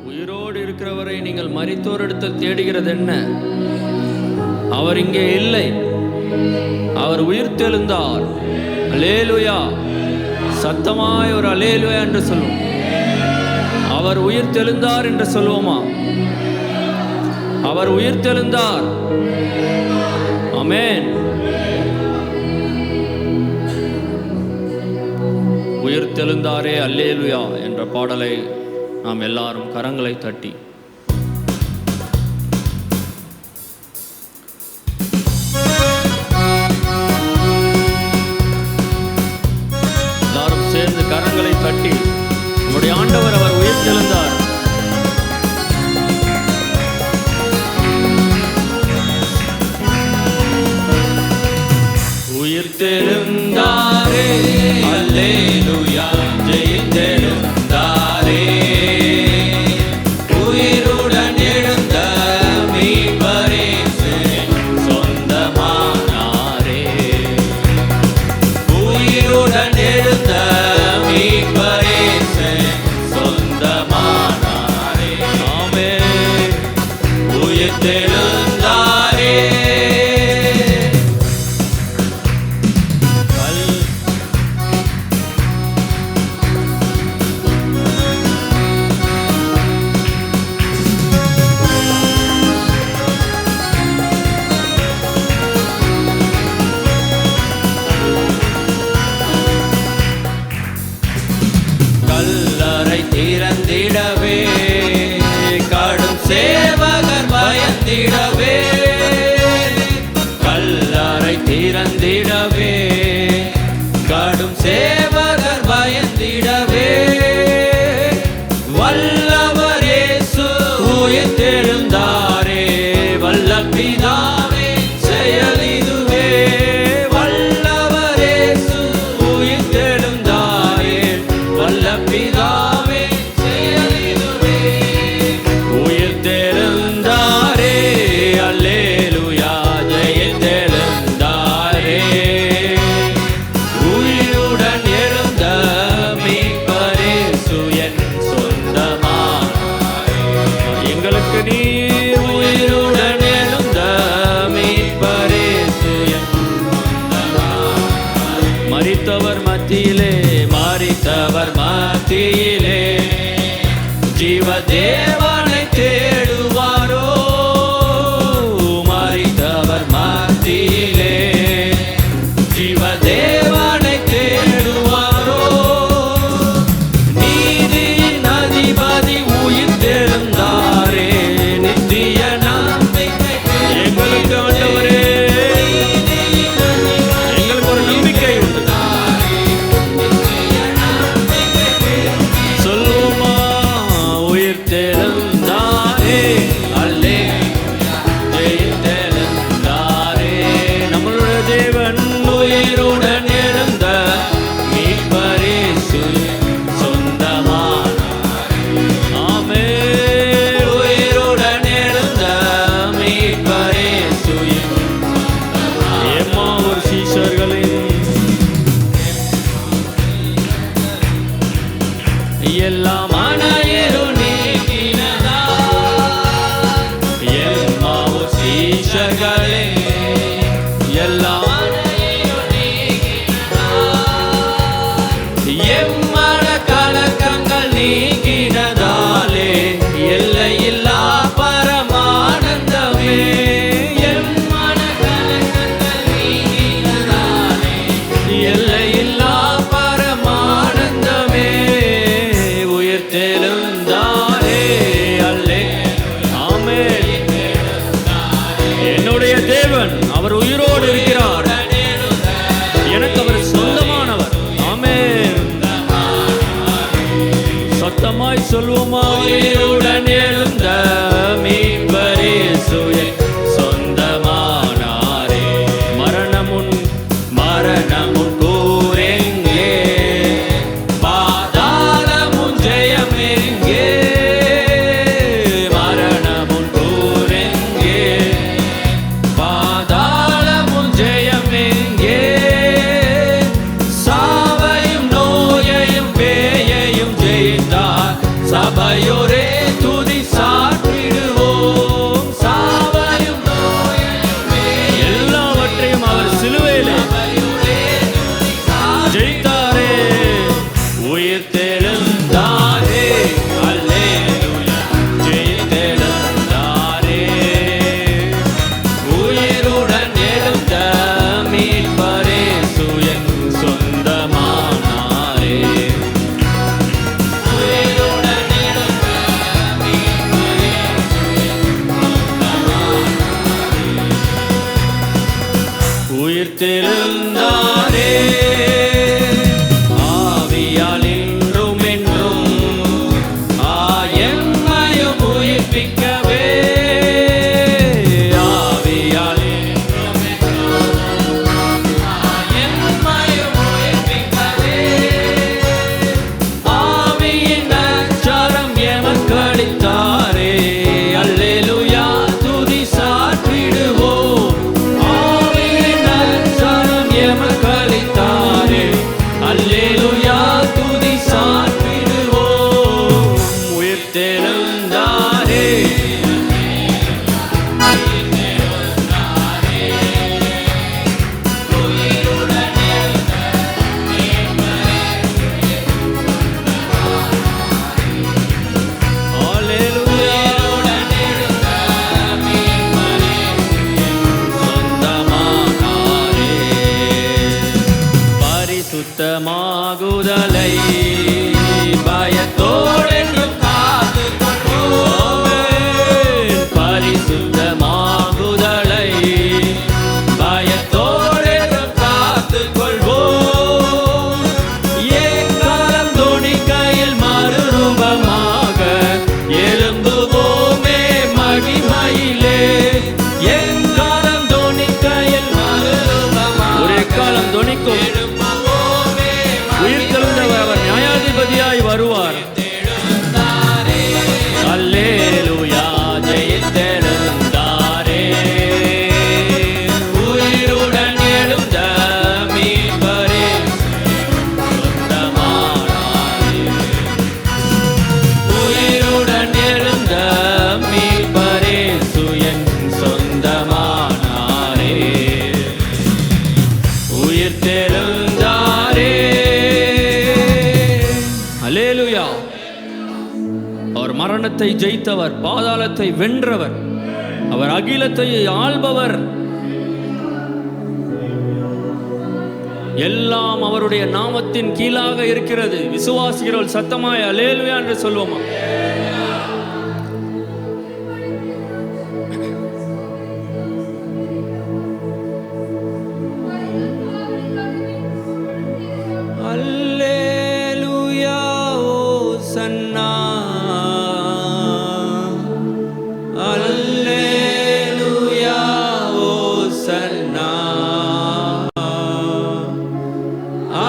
உயிரோடு இருக்கிறவரை நீங்கள் மரித்தோரிடத்தில் தேடுகிறது என்ன? அவர் இங்கே இல்லை, அவர் உயிர்த்தெழுந்தார். அல்லேலூயா! சத்தமாய் ஒரு அல்லேலூயா என்று சொல்லுவோம். அவர் உயிர்த்தெழுந்தார் என்று சொல்லுவோமா? அவர் உயிர்த்தெழுந்தார். ஆமென். உயிர்த்தெழுந்தாரே அல்லேலூயா என்ற பாடலை நாம் எல்லாரும் கரங்களை தட்டி எல்லாரும் சேர்ந்து கரங்களை தட்டி நம்முடைய ஆண்டவர் அவர் உயிர்த்தெழுந்தார். உயிர்த்தெழுந்தாரே அல்லேலூயா, ஜெயித்தெழுந்தாரே, உயிருடன் எழுந்த மீட்பரே சொந்தமானாரே, உயிருடன் எழுந்த மீட்பரே சொந்தமானாரே. ஆமென். உயிர்த்தெழுந்தாரே. கல்லறை திறந்திடவே, கடும் சேவகர் பயந்திடவே, கல்லறை திறந்திடவே, கடும் சேவகர் பயந்திடவே, வல்லவர் இயேசு உயிர்த்தெழுந்தாரே, வல்ல பிதாவே செயல் இதுவே, வல்லவர் இயேசு உயிர்த்தெழுந்தாரே, வல்ல பிதாவே செயல் இதுவே. உயிர்த்தெழுந்தாரே அல்லேலூயா, ஜெயித்தெழுந்தாரே, உயிருடன் எழுந்த மீட்பரே என் சொந்தமானாரே. எங்களுக்கு நீர் உயிருடன் எழுந்த மீட்பரே என் சொந்தமானாரே. மரித்தவர் மத்தியிலே, மரித்தவர் மத்தியிலே ஜீவதேவனை தேடுவாரோ, மரித்தவர் மத்தியிலே ஜீவதேவனை தேடுவாரோ, நீதியின் அதிபதி உயிர்த்தெழுந்தாரே, நித்திய நம்பிக்கை எங்களுக்கு ஆண்டவரே, எங்களுக்கு ஒரு நம்பிக்கை உண்டு. சொல்லுமா உயிர்த்தெழுந்தாரே அல்லேலூயா, ஜெயித்தெழுந்தாரே, நம்மளுடைய தேவன் உயிருடன் எழுந்த மீட்பரே சொந்தமானாரே. ஆமென். உயிருடன் எழுந்த மீட்பரே எம்மாவூர் சீஷர்களின் எல்லாம் மனையரு நீக்கினதா, எம்மாவூர் சீஷர்களே எல்லாம் மனையரு நீக்கினதா, எம்மன கலக்கங்கள் நீக்கினதாலே எல்லையில்லா பரமானந்தமே, எம்மன கலக்கங்கள் நீக்கினதாலே எல்லையில்லா பரமானந்தமே. உயிர்த்தெழுந்தாரே அல்லேலூயா. ஆமென். என்னுடைய தேவன் அவர் உயிரோடு இருக்கிறார், எனக்கு அவர் சொந்தமானவர். ஆமென். சத்தமாய் சொல்வோமா? உயிருடன் எழுந்த மீட்பரே சொந்தமானாரே, மரணமுன் கூரெங்கே, பாதாளமுன் ஜெயமெங்கே, மரணமுன் கூரெங்கே, பாதாளமுன் ஜெயமெங்கே, சாவையும் நோயையும் பேயையும் ஜெயித்தார் சபையோரே. அவர் மரணத்தை ஜெயித்தவர், பாதாளத்தை வென்றவர், அவர் அகிலத்தை ஆள்பவர். எல்லாம் அவருடைய நாமத்தின் கீழாக இருக்கிறது. விசுவாசிக்கிறவர்கள் சத்தமாய் அல்லேலூயா என்று சொல்வோமா? அல்லேலூயா ஓசன்னா, அல்லேலூயா ஓசன்னா,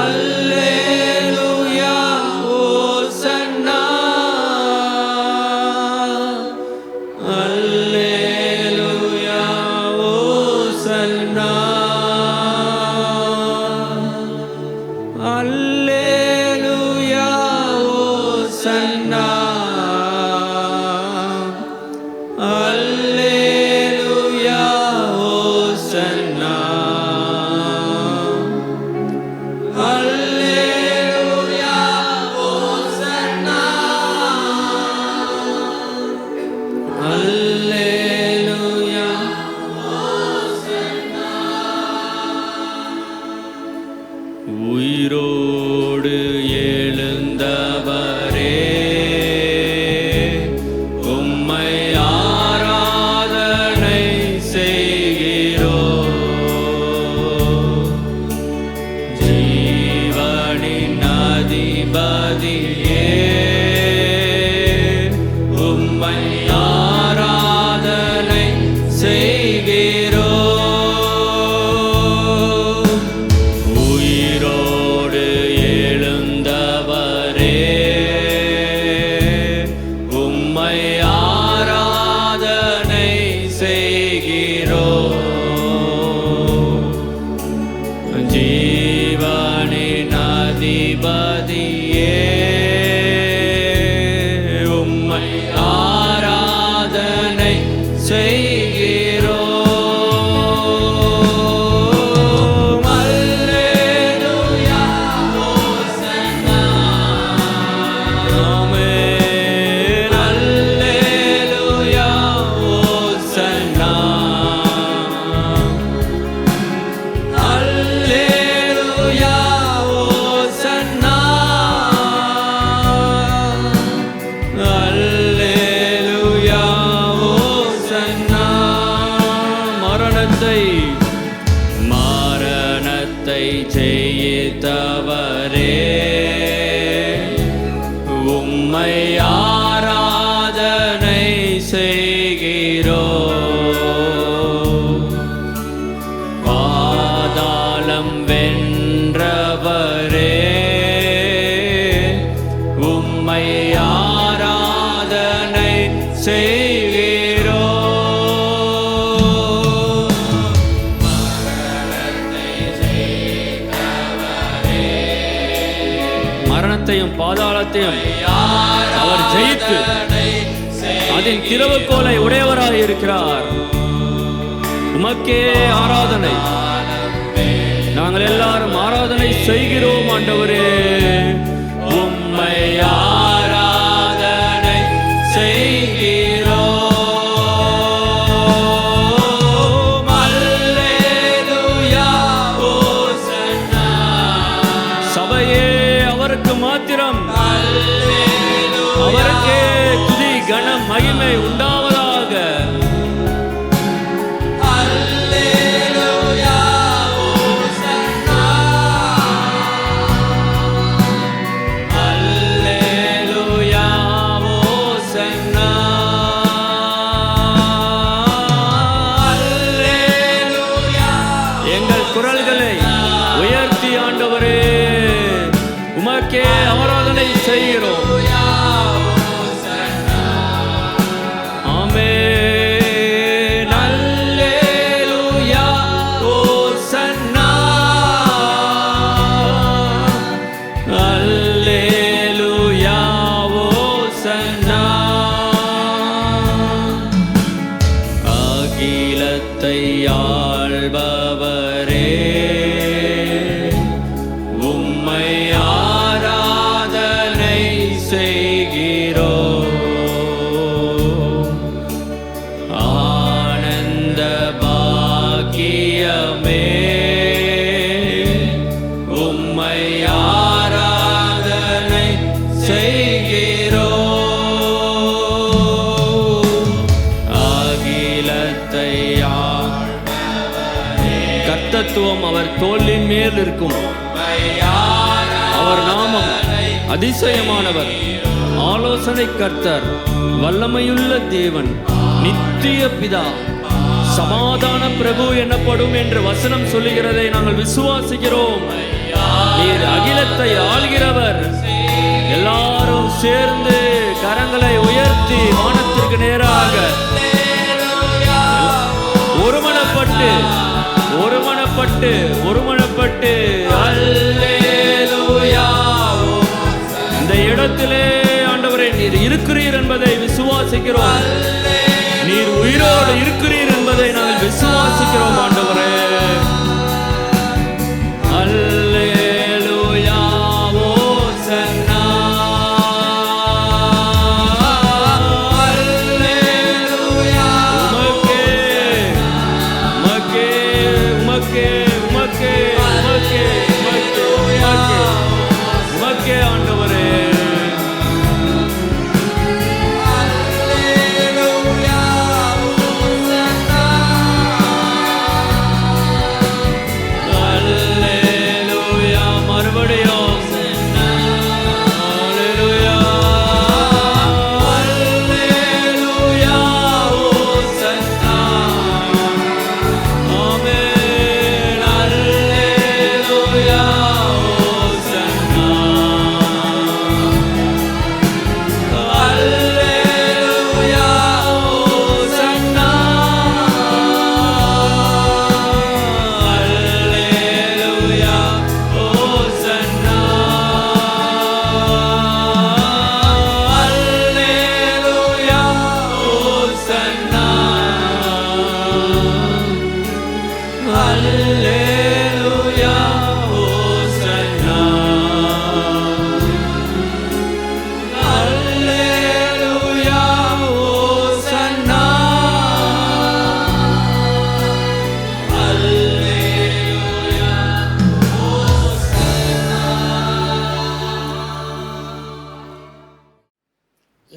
அல்லேலூயா ஓசன்னா, அல்லேலூயா ஓசன்னா, அல்லேலூயா ஓசன்னா, அல்லேலூயா ஓசன்னா, அல்லேலூயா ஓசன்னா, அல்லேலூயா ஓசன்னா. உயிரோடு எழுந்தவரே, உம்மை ஆராதனை செய்கிறோம். ஜீவனின் அதிபதியே, உம்மை ஆராதனை செய்கிறோம். உயிரோடு எழுந்தவரே, உம்மை ஆராதனை செய்கிறோம். ஜீவனின் அதிபதியே, உம்மை ஆராதனை செய்கிறோம். அல்லேலூயா ஓசன்னா, ஆமென். அல்லேலூயா ஓசன்னா, அல்லேலூயா ஓசன்னா, அல்லேலூயா ஓசன்னா. மரணத்தை ஜெயித்தவரே, உம்மை ஆராதனை செய்கிறோம். பாதாளம் வென்றவரே, உம்மை ஆராதனை செய்கிறோம். மரணத்தையும் பாதாளத்தையும் அவர் ஜெயித்து அதன் திறவுகோலை உடையவராய் இருக்கிறார். உமக்கே ஆராதனை. நாங்கள் எல்லாரும் ஆராதனை செய்கிறோம் ஆண்டவரே. உம்மை ஆராதனை செய்கிறோம். அல்லேலூயா ஓசன்னா. சபையே அவருக்கு மாத்திரம், அவருக்கே துதி கனம் மகிமை உண்டாவதாக. அல்லேலூயா ஓசன்னா, அல்லேலூயா ஓசன்னா, அல்லேலூயா. எங்கள் குரல்களை உயர்த்தி ஆண்டவரே உமக்கே ஆராதனை செய்கிறோம். மகத்துவம் அவர் தோளின் மேல் இருக்கும். அவர் நாமம் அதிசயமானவர், ஆலோசனை கர்த்தர், வல்லமையுள்ள தேவன், நித்திய பிதா, சமாதான பிரபு எனப்படும் என்று வசனம் சொல்லுகிறதை நாங்கள் விசுவாசிக்கிறோம். நீர் அகிலத்தை ஆள்கிறவர். எல்லாரும் சேர்ந்து கரங்களை உயர்த்தி வானத்திற்கு நேராக ஒருமனப்பட்டு அல்லேலூயா. இந்த இடத்திலே ஆண்டவரே நீர் இருக்கிறீர் என்பதை விசுவாசிக்கிறோம். நீர் உயிரோடு இருக்கிறீர் என்பதை நாங்கள் விசுவாசிக்கிறோம் ஆண்டவரே. அல்லேலூயா ஓசன்னா. அல்லேலூயா உமக்கே உமக்கே உமக்கே உமக்கே உமக்கே உமக்கே உமக்கே ஆண்டவரே.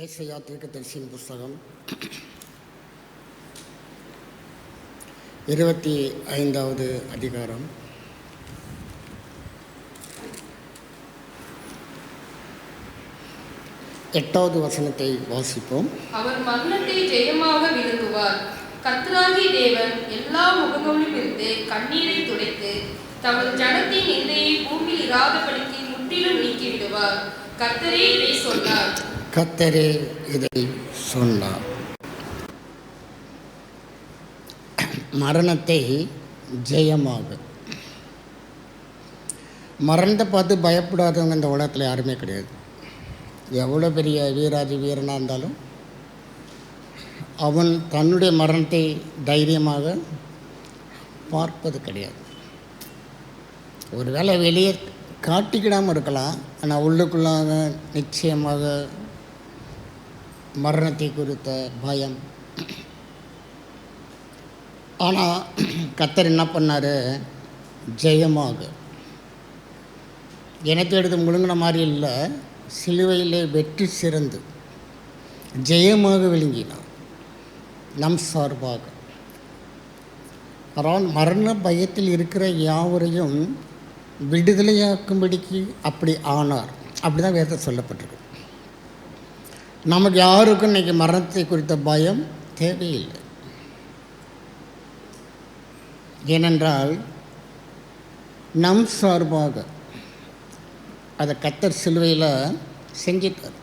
ஏசாயா தீர்க்கதரிசியின் புஸ்தகம் 25வது அதிகாரம் 8வது வசனத்தை வாசிப்போம். அவர் மரணத்தை ஜெயமாக விழுங்குவார். கர்த்தராகிய தேவன் எல்லா முகங்களிலிருந்து கண்ணீரை துடைத்து தமது ஜனத்தின் நிந்தையை பூமியில் இராதபடிக்கு முற்றிலும் நீக்கிவிடுவார். கர்த்தரே இதை சொன்னார். கர்த்தரே இதை சொன்னார். மரணத்தை ஜெயமாக. மரணத்தை பார்த்து பயப்படாதவங்க இந்த உலகத்தில் யாருமே கிடையாது. எவ்வளோ பெரிய வீராதி வீரனாக இருந்தாலும் அவன் தன்னுடைய மரணத்தை தைரியமாக பார்ப்பது கிடையாது. ஒருவேளை வெளியே காட்டிக்கிடாமல் இருக்கலாம், ஆனால் உள்ளுக்குள்ளாக நிச்சயமாக மரணத்தை குறித்த பயம். ஆனால் கர்த்தர் என்ன பண்ணார்? ஜெயமாக. எனக்கு எடுத்து முழுங்கின மாதிரி இல்லை, சிலுவையிலே வெற்றி சிறந்து ஜெயமாக விளங்கினான் நம் சார்பாக. அதாவது மரண பயத்தில் இருக்கிற யாவரையும் விடுதலையாக்கும்படிக்கு அப்படி ஆனார். அப்படி தான் வேதத்தில் சொல்லப்பட்டிருக்கு. நமக்கு யாருக்கும் இன்றைக்கி மரணத்தை குறித்த பயம் தேவையில்லை. ஏனென்றால் நம் சார்பாக அதை கர்த்தர் சிலுவையில் செஞ்சிட்டார்.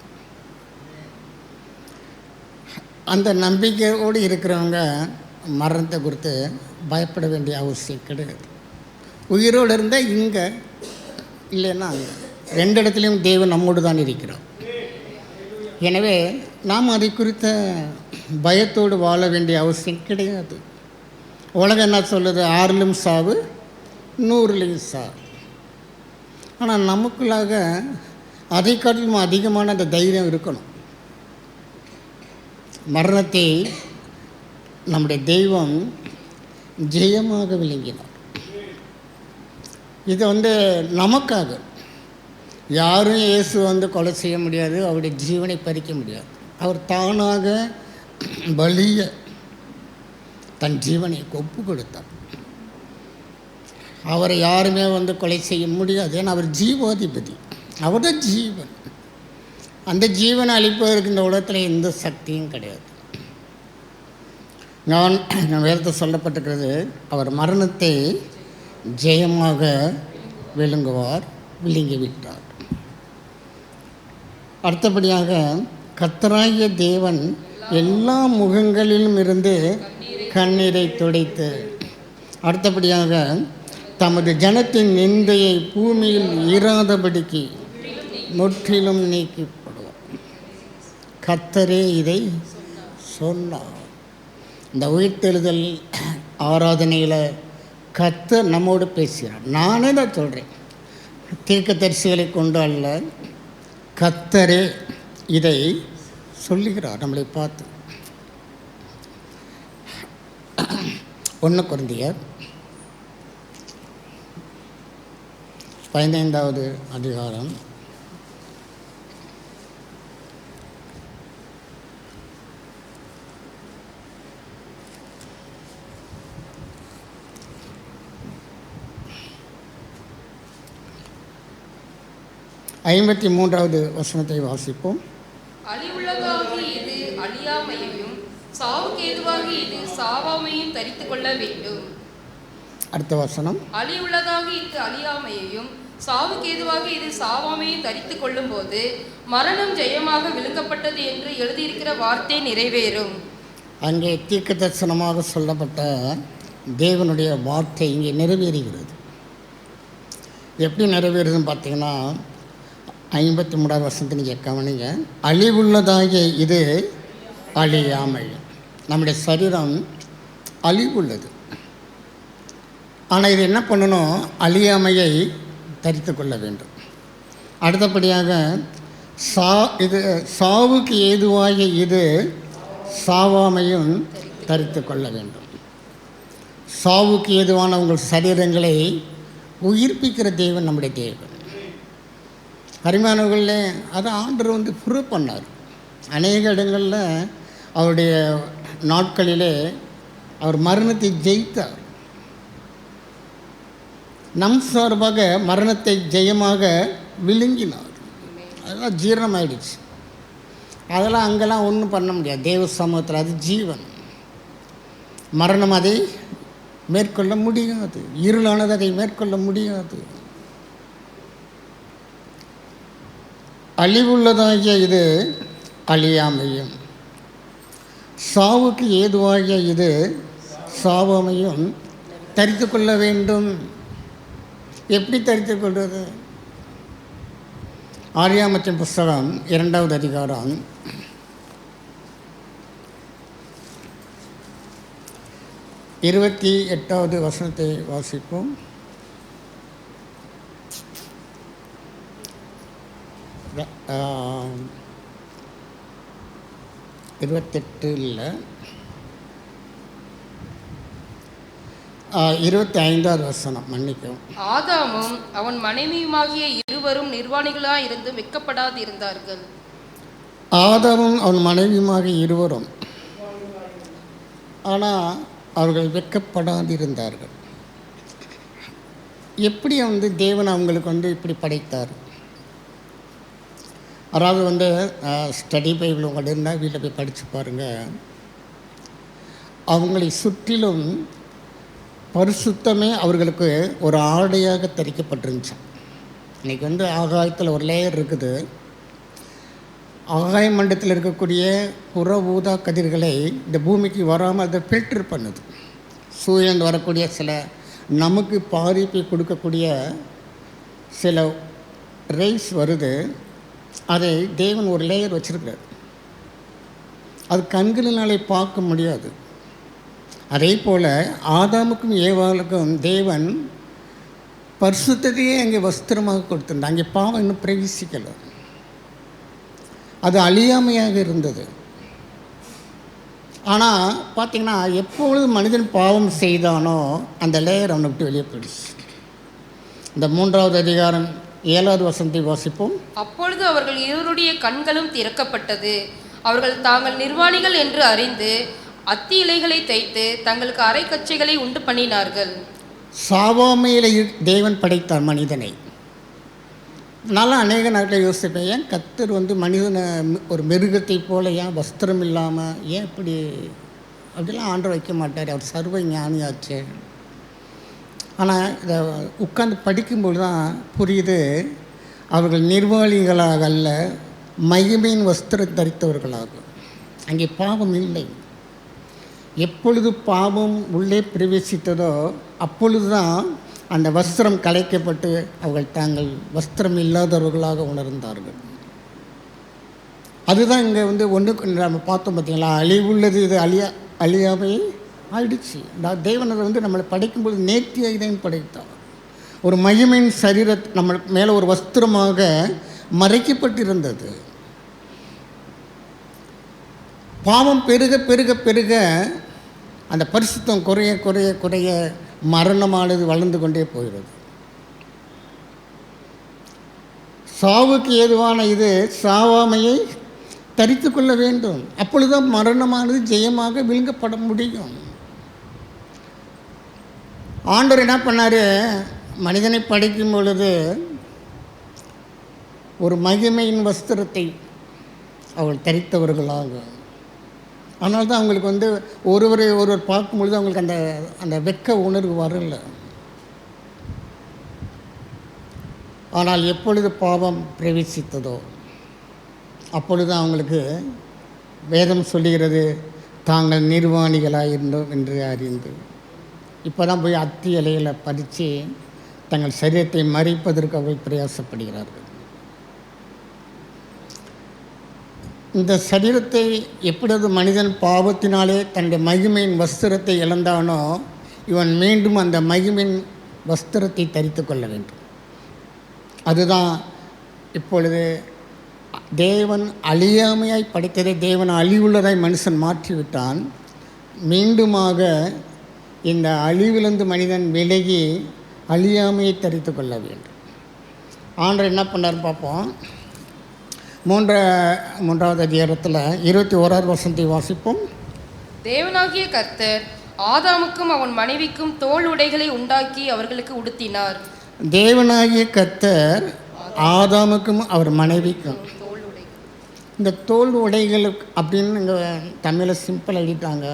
அந்த நம்பிக்கையோடு இருக்கிறவங்க மரணத்தை குறித்து பயப்பட வேண்டிய அவசியம் கிடையாது. உயிரோடு இருந்தால் இங்கே, இல்லைன்னா அங்கே, ரெண்டு இடத்துலையும் தேவன் நம்மோடு தான் இருக்கிறோம். எனவே நாம் அதை குறித்த பயத்தோடு வாழ வேண்டிய அவசியம் கிடையாது. உலகம் என்ன சொல்லுது? 6லும் சாவு, 100லையும் சாவு. ஆனால் நமக்குள்ளாக அதை காட்டிலும் அதிகமான அந்த தைரியம் இருக்கணும். மரணத்தை நம்முடைய தெய்வம் ஜெயமாக விளங்கினார். இது நமக்காக. யாரும் இயேசு கொலை செய்ய முடியாது, அவருடைய ஜீவனை பறிக்க முடியாது. அவர் தானாக பலிய தன் ஜீவனை ஒப்பு கொடுத்தார். அவரை யாருமே வந்து கொலை செய்ய முடியாது. ஏன்னா அவர் ஜீவாதிபதி, அவர் தான் ஜீவன். அந்த ஜீவனை அழிப்பதற்கு இந்த உலகத்தில் எந்த சக்தியும் கிடையாது. நான் வேதத்தில் சொல்லப்பட்டிருக்கிறது, அவர் மரணத்தை ஜெயமாக விழுங்குவார், விழுங்கி விட்டார். அடுத்தபடியாக கர்த்தராகிய தேவன் எல்லா முகங்களிலும் இருந்து கண்ணீரை துடைத்து, அடுத்தபடியாக தமது ஜனத்தின் நிந்தையை பூமியில் ஈராதபடிக்கு முற்றிலும் நீக்கிப்படுவார். கர்த்தரே இதை சொன்னார். இந்த உயிர்த்தெழுதல் ஆராதனையில் கர்த்தர் நம்மோடு பேசுகிறார். நானே தான் சொல்கிறேன், தீர்க்கதரிசிகளை கொண்டு அல்ல, கர்த்தரே இதை சொல்லுகிறார் நம்மளை பார்த்து. 1 கொரிந்தியர் 15வது அதிகாரம் 53வது வசனத்தை வாசிப்போம். அழிவுள்ளதாகி இது அழியாமையையும் சாவுக்கேதுவாகி இது சாவாமையும் தரித்து கொள்ள வேண்டும். அடுத்த வசனம். அழிவுள்ளதாகி இது அழியாமையையும் சாவுக்கேதுவாகி இது சாவாமையும் தரித்து கொள்ளும் போது மரணம் ஜெயமாக விழுங்கப்பட்டது என்று எழுதியிருக்கிற வார்த்தை நிறைவேறும். அங்கே தீர்க்க தரிசனமாக சொல்லப்பட்ட தேவனுடைய வார்த்தை இங்கே நிறைவேறுகிறது. எப்படி நிறைவேறுதுன்னு பார்த்தீங்கன்னா 53வது வசனத்தை நீங்கள் கவனிங்க. அழிவுள்ளதாகிய இது அழியாமை. நம்முடைய சரீரம் அழிவுள்ளது, ஆனால் இது என்ன பண்ணணும்? அழியாமையை தரித்து கொள்ள வேண்டும். அடுத்தபடியாக இது சாவுக்கு ஏதுவாகிய இது சாவாமையும் தரித்து கொள்ள வேண்டும். சாவுக்கு ஏதுவான உங்கள் சரீரங்களை உயிர்ப்பிக்கிற தேவன் நம்முடைய தேவன். அருமையானவர்களே, அதை ஆண்டவர் வந்து ப்ரூவ் பண்ணார். அநேக இடங்களில் அவருடைய நாட்களிலே அவர் மரணத்தை ஜெயித்தார். நம் சார்பாக மரணத்தை ஜெயமாக விழுங்கினார். அதெல்லாம் ஜீரணமாயிடுச்சு. அதெல்லாம் அங்கெல்லாம் ஒன்றும் பண்ண முடியாது. தேவ சமூகத்தில் அது ஜீவன். மரணம் அதை மேற்கொள்ள முடியாது, இருளானது அதை மேற்கொள்ள முடியாது. அழிவுள்ளதாகிய இது அழியாமையும் சாவுக்கு ஏதுவாகிய இது சாவாமையும் தரித்து கொள்ள வேண்டும். எப்படி தரித்து கொள்வது? ஆதியாகமத்தின் புஸ்தகம் 2வது அதிகாரம் 28வது வசனத்தை வாசிப்போம். ஆ, 28 இல்லை, 25வது வசனம், மன்னிக்கவும். ஆதாமும் அவன் மனைவியுமாகிய இருவரும் நிர்வாணிகளாய் இருந்து வெட்கப்படாது இருந்தார்கள். ஆதாமும் அவன் மனைவியுமாக இருவரும், ஆனால் அவர்கள் வெட்கப்படாதிருந்தார்கள். எப்படி வந்து தேவன் அவங்களுக்கு வந்து இப்படி படைத்தார்? அதாவது வந்து ஸ்டடி பைபிள் உங்கள்கிட்ட இருந்தால் வீட்டில் போய் படித்து பாருங்கள். அவங்களை சுற்றிலும் பரிசுத்தமே அவர்களுக்கு ஒரு ஆடையாக தரிக்கப்பட்டிருந்துச்சு. இன்றைக்கி வந்து ஆகாயத்தில் ஒரு லேயர் இருக்குது. ஆகாய மண்டலத்தில் இருக்கக்கூடிய புற ஊதா கதிர்களை இந்த பூமிக்கு வராமல் அதை ஃபில்டர் பண்ணுது. சூரியன் வரக்கூடிய சில நமக்கு பாதிப்பை கொடுக்கக்கூடிய சில ரேஸ் வருது. அதை தேவன் ஒரு லேயர் வச்சுருக்கிறார். அது கண்களினாலே பார்க்க முடியாது. அதே போல் ஆதாமுக்கும் ஏவாளுக்கும் தேவன் பரிசுத்தத்தையே அங்கே வஸ்திரமாக கொடுத்துருந்தார். அங்கே பாவம் இன்னும் பிரவேசிக்கலை. அது அழியாமையாக இருந்தது. ஆனால் பார்த்திங்கன்னா எப்பொழுது மனிதன் பாவம் செய்தானோ அந்த லேயர் அவனை விட்டு வெளியே போயிடுச்சு. இந்த 3வது அதிகாரம் 7வது வசனத்தை வாசிப்போம். அப்பொழுது அவர்கள் இருவருடைய கண்களும் திறக்கப்பட்டது. அவர்கள் தாங்கள் நிர்வாணிகள் என்று அறிந்து அத்தி இலைகளை தைத்து தங்களுக்கு அரை கச்சைகளை உண்டு பண்ணினார்கள். சாவாமையில் தேவன் படைத்தார் மனிதனை. நான் அநேக நாட்டில் யோசிப்பேன், ஏன் கர்த்தர் வந்து மனிதனை ஒரு மிருகத்தை போல ஏன் வஸ்திரம் இல்லாமல் ஏன் இப்படி அப்படிலாம் ஆண்டவர் வைக்க மாட்டார், அவர் சர்வ ஞானியாச்சு. ஆனால் இதை உட்கார்ந்து படிக்கும்போது தான் புரியுது, அவர்கள் நிர்வாணிகளாக அல்ல, மகிமையின் வஸ்திரம் தரித்தவர்களாகும். அங்கே பாவம் இல்லை. எப்பொழுது பாவம் உள்ளே பிரவேசித்ததோ அப்பொழுது தான் அந்த வஸ்திரம் கலைக்கப்பட்டு அவர்கள் தாங்கள் வஸ்திரம் இல்லாதவர்களாக உணர்ந்தார்கள். அதுதான் இங்கே வந்து ஒன்றுக்கு நம்ம பார்த்தோம் பார்த்தீங்களா, அழிவுள்ளது இது அழியாமை ஆயிடுச்சு. தேவன் அதை வந்து நம்மளை படைக்கும்போது நேர்த்தியாக இதையும் படைத்தார். ஒரு மகிமையின் சரீரத்தை நம்ம மேலே ஒரு வஸ்திரமாக மறைக்கப்பட்டிருந்தது. பாவம் பெருக பெருக பெருக அந்த பரிசுத்தம் குறைய குறைய குறைய மரணமானது வளர்ந்து கொண்டே போகிறது. சாவுக்கு ஏதுவான இது சாவாமையை தரித்து கொள்ள வேண்டும். அப்பொழுதுதான் மரணமானது ஜெயமாக விழுங்கப்பட முடியும். ஆண்டவர் என்ன பண்ணார், மனிதனை படைக்கும் பொழுது ஒரு மகிமையின் வஸ்திரத்தை அவள் தரித்தவர்களாக. அதனால தான் அவங்களுக்கு வந்து ஒருவர் பார்க்கும்பொழுது அவங்களுக்கு அந்த அந்த வெட்க உணர்வு வரல. ஆனால் எப்பொழுது பாவம் பிரவேசித்ததோ அப்பொழுது அவங்களுக்கு வேதம் சொல்லுகிறது, தாங்கள் நிர்வாணிகளாக இருந்தோம் என்று அறிந்து. இப்போ தான் போய் அத்தி இலையில் பறித்து தங்கள் சரீரத்தை மறைப்பதற்கு அவர்கள் பிரயாசப்படுகிறார்கள். இந்த சரீரத்தை எப்பொழுது மனிதன் பாவத்தினாலே தன்னுடைய மகிமையின் வஸ்திரத்தை இழந்தானோ, இவன் மீண்டும் அந்த மகிமையின் வஸ்திரத்தை தரித்து கொள்ள வேண்டும். அதுதான் இப்பொழுது தேவன் அழியாமையாய் படைத்ததை தேவன் அழிவுள்ளதாய் மனுஷன் மாற்றிவிட்டான். மீண்டுமாக இந்த அழிவிலிருந்து மனிதன் விலகி அழியாமையை தரித்து கொள்ள வேண்டும். ஆண்டவர் என்ன பண்ணார் பார்ப்போம். மூன்றாவது அதிகாரத்தில் 21வது வசனத்தை வாசிப்போம். தேவனாகிய கர்த்தர் ஆதாமுக்கும் அவன் மனைவிக்கும் தோல் உடைகளை உண்டாக்கி அவர்களுக்கு உடுத்தினார். தேவனாகிய கர்த்தர் ஆதாமுக்கும் அவர் மனைவிக்கும் இந்த தோல் உடைகளுக்கு அப்படின்னு இங்கே தமிழில் சிம்பிள் எழுதிட்டாங்க.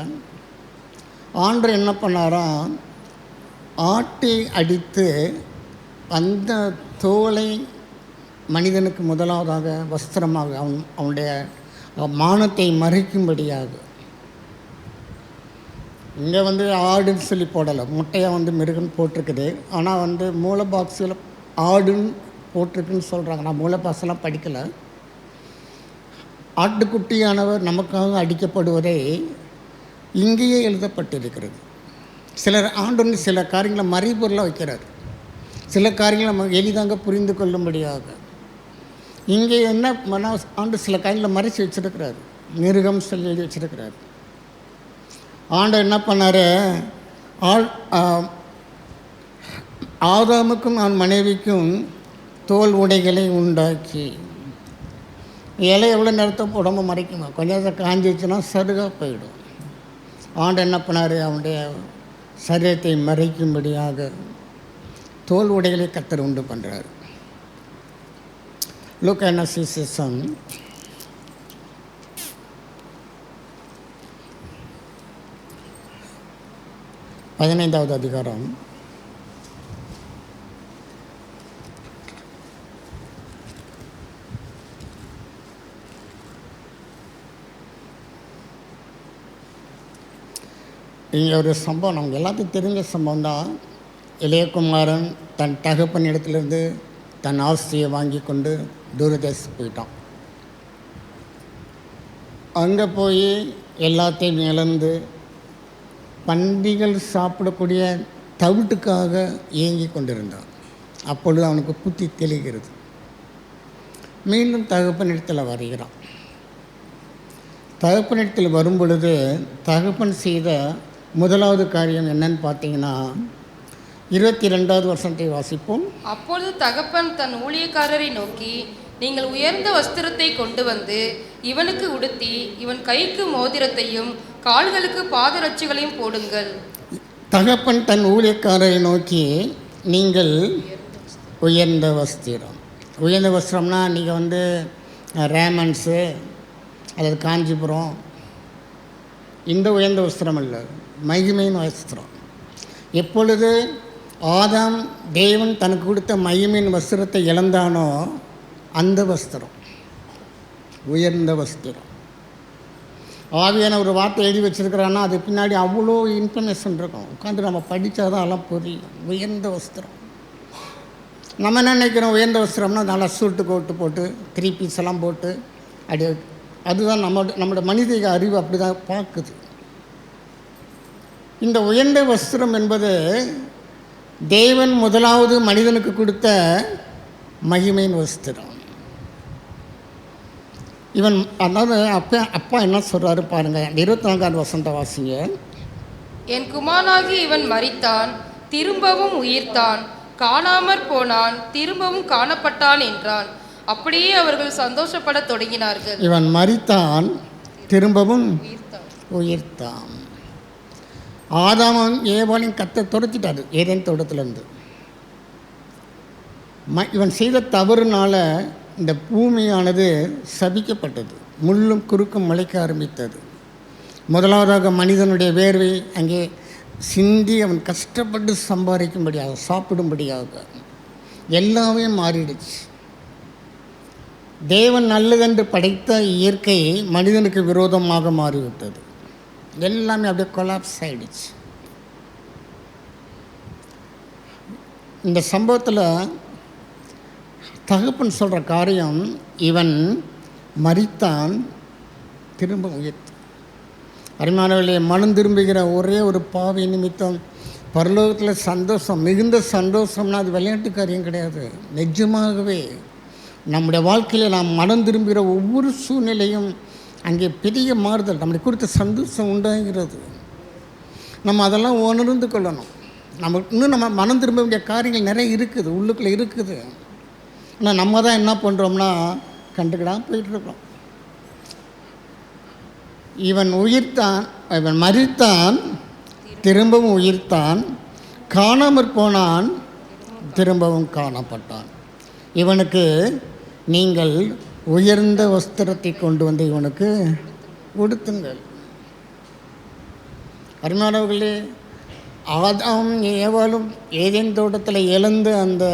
ஆண்டவர் என்ன பண்ணாராம், ஆட்டை அடித்து அந்த தோலை மனிதனுக்கு முதலாவதாக வஸ்திரமாக அவனுடைய மானத்தை மறைக்கும்படியாக. இங்கே வந்து ஆடுன்னு சொல்லி போடலை, முட்டையாக வந்து மிருகன் போட்டிருக்குது. ஆனால் வந்து மூல பாக்ஸில் ஆடுன்னு போட்டிருக்குன்னு சொல்கிறாங்க. நான் மூல பாக்ஸ்லாம் படிக்கலை. ஆட்டுக்குட்டியானவர் நமக்காக அடிக்கப்படுவதை இங்கேயே எழுதப்பட்டிருக்கிறது. சிலர் ஆண்டு சில காரியங்களை மறைபொருளாக வைக்கிறார், சில காரியங்களை நம்ம எளிதாக புரிந்து கொள்ளும்படியாக. இங்கே என்ன ஆண்டு சில காரியங்களை மறைச்சி வச்சுருக்கிறார், மிருகம் சொல்லி எழுதி வச்சுருக்கிறார். ஆண்டு என்ன பண்ணார், ஆதாமுக்கும் அவன் மனைவிக்கும் தோல் உடைகளை உண்டாக்கி. இலை எவ்வளோ நேரத்தை உடம்பு மறைக்குமா, கொஞ்சம் நேரத்தை காஞ்சிச்சுன்னா சருகாக போயிடும். ஆண்டு என்ன பண்ணார், அவனுடைய சரீரத்தை மறைக்கும்படியாக தோல் உடைகளை கர்த்தர் உண்டு பண்ணுறார். லூக்கா சுவிசேஷம் 15வது அதிகாரம் 1 இங்கே ஒரு சம்பவம் நமக்கு எல்லாத்துக்கும் தெரிஞ்ச சம்பவம் தான். இளையகுமாரன் தன் தகப்பன் இடத்துலேருந்து தன் ஆஸ்தியை வாங்கி கொண்டு தூரதேசம் போயிட்டான். அங்கே போய் எல்லாத்தையும் இழந்து பன்றிகள் சாப்பிடக்கூடிய தவிட்டுக்காக ஏங்கி கொண்டிருந்தான். அப்பொழுது அவனுக்கு புத்தி தெளிகிறது. மீண்டும் தகப்பனிடத்தில் வருகிறான். தகப்பனிடத்தில் வரும் பொழுது தகப்பன் செய்த முதலாவது காரியம் என்னன்னு பார்த்தீங்கன்னா 22வது வசனத்தை வாசிப்போம். அப்பொழுது தகப்பன் தன் ஊழியக்காரரை நோக்கி, நீங்கள் உயர்ந்த வஸ்திரத்தை கொண்டு வந்து இவனுக்கு உடுத்தி இவன் கைக்கு மோதிரத்தையும் கால்களுக்கு பாதரட்சிகளையும் போடுங்கள். தகப்பன் தன் ஊழியக்காரரை நோக்கி, நீங்கள் உயர்ந்த வஸ்திரம். உயர்ந்த வஸ்திரம்னா நீங்கள் ரேமன்ஸு அல்லது காஞ்சிபுரம், இந்த உயர்ந்த வஸ்திரம் இல்லை, மகிமையின் வஸ்திரம். எப்பொழுது ஆதாம் தேவன் தனக்கு கொடுத்த மகிமையின் வஸ்திரத்தை இழந்தானோ அந்த வஸ்திரம் உயர்ந்த வஸ்திரம். ஆவியான ஒரு வார்த்தை எழுதி வச்சுருக்கிறான்னா அது பின்னாடி அவ்வளோ இன்ஃபர்மேஷன் இருக்கும். உட்காந்து நம்ம படித்தாதான் அதெல்லாம் புரியும். உயர்ந்த வஸ்திரம். நம்ம என்ன நினைக்கிறோம், உயர்ந்த வஸ்திரம்னா நல்லா சூட்டு கோட்டு போட்டு 3 பீஸ் எல்லாம் போட்டு அப்படி, அதுதான் நம்மளோட மனித அறிவு அப்படி தான் பார்க்குது. இந்த உயர்ந்த வஸ்திரம் என்பது தேவன் முதலாவது மனிதனுக்கு கொடுத்த மகிமையின் வஸ்திரம். இவன் அதாவது அப்பா என்ன சொல்கிறாரு பாருங்கள், 24வது வசனத்தை வாசிங்க. என் குமாரனாகி இவன் மரித்தான், திரும்பவும் உயிர்த்தான், காணாமற் போனான், திரும்பவும் காணப்பட்டான் என்றான். அப்படியே அவர்கள் சந்தோஷப்பட தொடங்கினார்கள். இவன் மரித்தான், திரும்பவும் உயிர்த்தான். ஆதாமும் ஏவாளையும் கர்த்தர் துரத்திட்டாரு ஏதேன் தோட்டத்திலேருந்து. இவன் செய்த தவறுனால இந்த பூமியானது சபிக்கப்பட்டது. முள்ளும் குறுக்கும் முளைக்க ஆரம்பித்தது. முதலாவதாக மனிதனுடைய வேர்வை அங்கே சிந்தி அவன் கஷ்டப்பட்டு சம்பாதிக்கும்படியாக, சாப்பிடும்படியாக எல்லாமே மாறிடுச்சு. தேவன் நல்லதென்று படைத்த இயற்கை மனிதனுக்கு விரோதமாக மாறிவிட்டது. எல்லாமே அப்படியே கொலாப்ஸ் ஆகிடுச்சு. இந்த சம்பவத்தில் தகப்பன் சொல்கிற காரியம், இவன் மரித்தான், திரும்ப உயிர்த்தான். அருமையானவர்களே, மனம் திரும்புகிற ஒரே ஒரு பாவி நிமித்தம் பரலோகத்தில் சந்தோஷம், மிகுந்த சந்தோஷம்னா அது விளையாட்டு காரியம் கிடையாது. நிஜமாகவே நம்முடைய வாழ்க்கையில் நாம் மனம் திரும்புகிற ஒவ்வொரு சூழ்நிலையும் அங்கே பெரிய மாறுதல், நம்மளை குறித்த சந்தோஷம் உண்டாகிறது. நம்ம அதெல்லாம் உணர்ந்து கொள்ளணும். நம்ம மனம் திரும்ப வேண்டிய காரியங்கள் நிறைய இருக்குது, உள்ளுக்குள்ளே இருக்குது. ஆனால் நம்ம தான் என்ன பண்ணுறோம்னா கண்டுக்கிடாமல் போயிட்டுருக்கோம். இவன் மரித்தான், திரும்பவும் உயிர்த்தான், காணாமற் போனான், திரும்பவும் காணப்பட்டான். இவனுக்கு நீங்கள் உயர்ந்த வஸ்திரத்தை கொண்டு வந்து இவனுக்கு உடுத்துங்கள். அருமையானவர்களே, ஆதாம் ஏவாளும் ஏதேன் தோட்டத்தில் இழந்த அந்த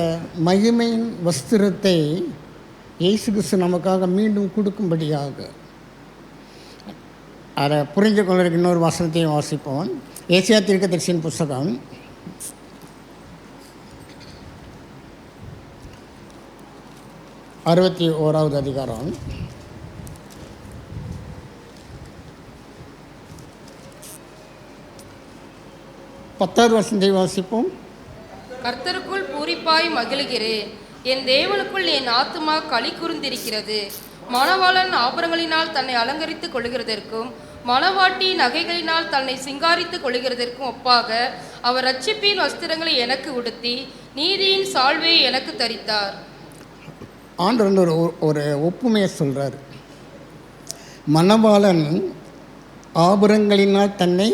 மகிமையின் வஸ்திரத்தை இயேசு கிறிஸ்து நமக்காக மீண்டும் கொடுக்கும்படியாக, அதை புரிஞ்சு கொள்வதற்கு இன்னொரு வசனத்தையும் வாசிப்போம். ஏசியா தீர்க்கதரிசியின் புஸ்தகம் 61வது அதிகாரம் 10வது வசனத்தை வாசிப்போம். கர்த்தருக்குள் பூரிப்பாய் மகிழுகிறேன், என் தேவனுக்குள் என் ஆத்துமா களி கூர்ந்திருக்கிறது. மணவாளன் ஆபரணங்களினால் தன்னை அலங்கரித்துக் கொள்கிறதற்கும் மணவாட்டி நகைகளினால் தன்னை சிங்காரித்துக் கொள்கிறதற்கும் ஒப்பாக அவர் ரட்சிப்பின் வஸ்திரங்களை எனக்கு உடுத்தி நீதியின் சால்வையை எனக்கு தரித்தார். ஆண்டவர் ஒரு ஒப்புமையை சொல்கிறார். மணவாளன் ஆபரணங்களினால் தன்னை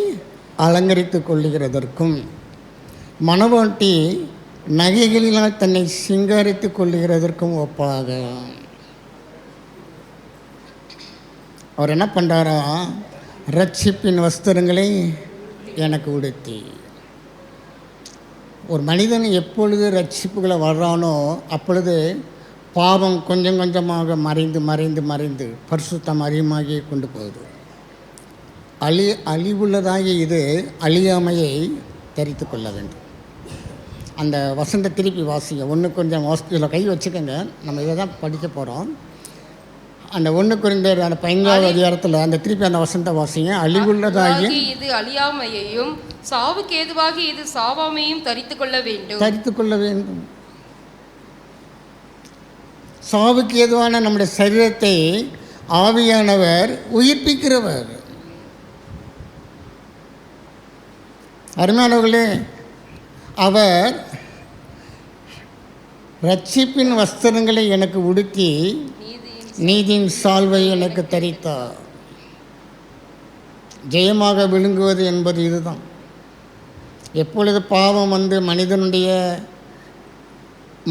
அலங்கரித்து கொள்ளுகிறதற்கும் மணவாட்டி நகைகளினால் தன்னை சிங்காரித்து கொள்ளுகிறதற்கும் ஒப்பாக அவர் என்ன பண்ணுறாரா, ரட்சிப்பின் வஸ்திரங்களை எனக்கு உடுத்தி. ஒரு மனிதன் எப்பொழுது ரட்சிப்புகளை வர்றானோ அப்பொழுது பாவம் கொஞ்சம் கொஞ்சமாக மறைந்து மறைந்து மறைந்து பரிசுத்தம் அதிகமாகி கொண்டு போகுது. அழிவுள்ளதாகி இது அழியாமையை தரித்து கொள்ள வேண்டும். அந்த வசனத்தை திருப்பி வாசிங்க. கொஞ்சம் இதில் கை வச்சுக்கோங்க, நம்ம இதை தான் படிக்க போகிறோம். அந்த 1 Corinthians அந்த 15வது அதிகாரத்தில் அந்த திருப்பி அந்த வசனத்தை வாசிங்க. அழிவுள்ளதாகி இது அழியாமையையும் சாவுக்கு ஏதுவாகி இது சாவாமையும் தரித்து கொள்ள வேண்டும். சாவுக்கு ஏதுவான நம்முடைய சரீரத்தை ஆவியானவர் உயிர்ப்பிக்கிறவர். அருமையானவர்களே, அவர் ரட்சிப்பின் வஸ்திரங்களை எனக்கு உடுத்தி நீதியின் சால்வை எனக்கு தரித்தார். ஜெயமாக விழுங்குவது என்பது இதுதான். எப்பொழுது பாவம் வந்து மனிதனுடைய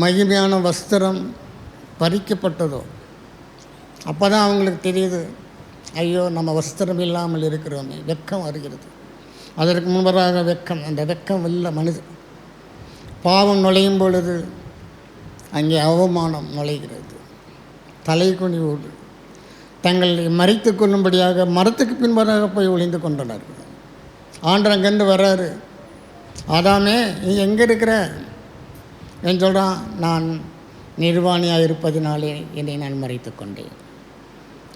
மகிமையான வஸ்திரம் பறிக்கப்பட்டதோ அப்போ தான் அவங்களுக்கு தெரியுது, ஐயோ நம்ம வஸ்திரம் இல்லாமல் இருக்கிறோமே, வெட்கம் வருகிறது. அதற்கு முன்பதாக வெட்கம், அந்த வெட்கம் இல்லை மனிதன். பாவம் நுழையும் பொழுது அங்கே அவமானம் நுழைகிறது. தலை குனிவோடு தங்களை மறைத்து கொள்ளும்படியாக மரத்துக்கு பின்பதாக போய் ஒளிந்து கொண்டனர். ஆண்டவர் அங்கேருந்து வர்றாரு, ஆதாமே நீ எங்கே இருக்கிற என்று சொல்கிறான். நான் நிர்வாணியாக இருப்பதினாலே என்னை நான் மறைத்து கொண்டேன்.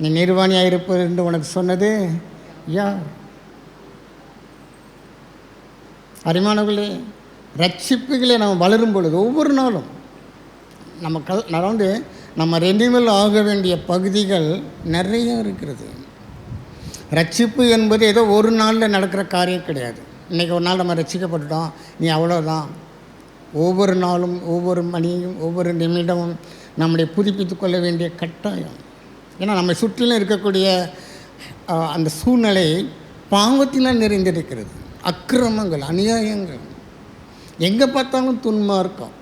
நீ நிர்வாணியாக இருப்பது என்று உனக்கு சொன்னது யார்? அரிமானங்களே, ரட்சிப்புகளே நம்ம வளரும் பொழுது ஒவ்வொரு நாளும் நம்ம ரெனிவல் ஆக வேண்டிய பகுதிகள் நிறைய இருக்கிறது. ரட்சிப்பு என்பது ஏதோ ஒரு நாளில் நடக்கிற காரியம் கிடையாது. இன்றைக்கி ஒரு நாள் நம்ம ரட்சிக்கப்பட்டுட்டோம், நீ அவ்வளோதான். ஒவ்வொரு நாளும் ஒவ்வொரு மணியும் ஒவ்வொரு நிமிடமும் நம்மளை புதுப்பித்து கொள்ள வேண்டிய கட்டாயம். ஏன்னா நம்ம சுற்றிலும் இருக்கக்கூடிய அந்த சூழ்நிலை பாவத்தினால் நிறைந்திருக்கிறது. அக்கிரமங்கள், அநியாயங்கள், எங்கே பார்த்தாலும் துன்மார்க்கம்.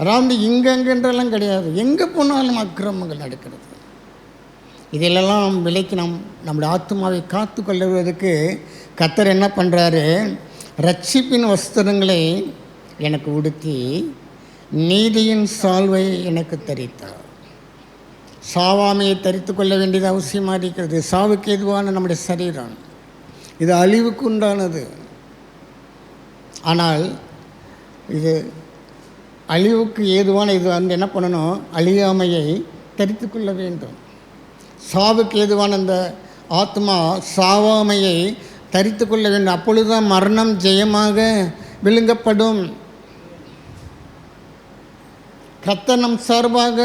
அதாவது இங்கென்றெல்லாம் கிடையாது, எங்கே போனாலும் அக்கிரமங்கள் நடக்கிறது. இதிலெல்லாம் விலைக்கு நம்முடைய ஆத்மாவை காத்து கொள்ளுவதற்கு கர்த்தர் என்ன பண்ணுறாரு? ரட்சிப்பின் வஸ்திரங்களை எனக்கு உடுத்தி நீதியின் சால்வை எனக்கு தரித்தார். சாவாமையை தரித்து கொள்ள வேண்டியது அவசியமாக இருக்கிறது. சாவுக்கு எதுவான நம்முடைய சரீரம் இது அழிவுக்கு உண்டானது. ஆனால் இது அழிவுக்கு ஏதுவான இது வந்து என்ன பண்ணணும்? அழியாமையை தரித்து கொள்ள வேண்டும். சாவுக்கு ஏதுவான அந்த ஆத்மா சாவாமையை தரித்து கொள்ள வேண்டும். அப்பொழுதுதான் மரணம் ஜெயமாக விழுங்கப்படும். கர்த்தர் நம் சார்பாக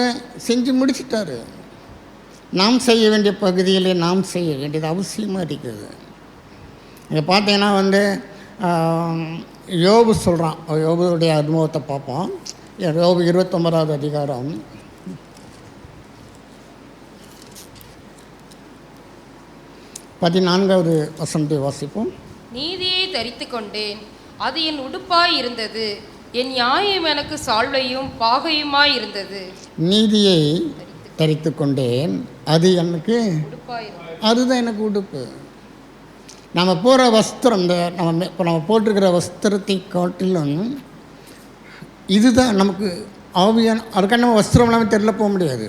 செஞ்சு முடிச்சிட்டாரு. நாம் செய்ய வேண்டிய பகுதியிலே நாம் செய்ய வேண்டியது அவசியமாக இருக்கிறது. இங்கே பார்த்தீங்கன்னா வந்து யோபு சொல்கிறான், யோபுடைய அனுபவத்தை பார்ப்போம். யோபு 29வது அதிகாரம் 14வது வசனத்தை வாசிப்போம். நீதியை தரித்து கொண்டேன், அது என் உடுப்பாய் இருந்தது. என் நியாயம் எனக்கு சால்வையும் பாகையுமாய் இருந்தது. நீதியை தரித்து கொண்டேன், அது எனக்கு அதுதான் எனக்கு உடுப்பு. நம்ம போகிற வஸ்திரம், இந்த நம்ம போட்டிருக்கிற வஸ்திரத்தை காட்டிலும் இதுதான் நமக்கு ஆவியான. அதுக்காக நம்ம வஸ்திரம் இல்லாமல் தெரியல போக முடியாது.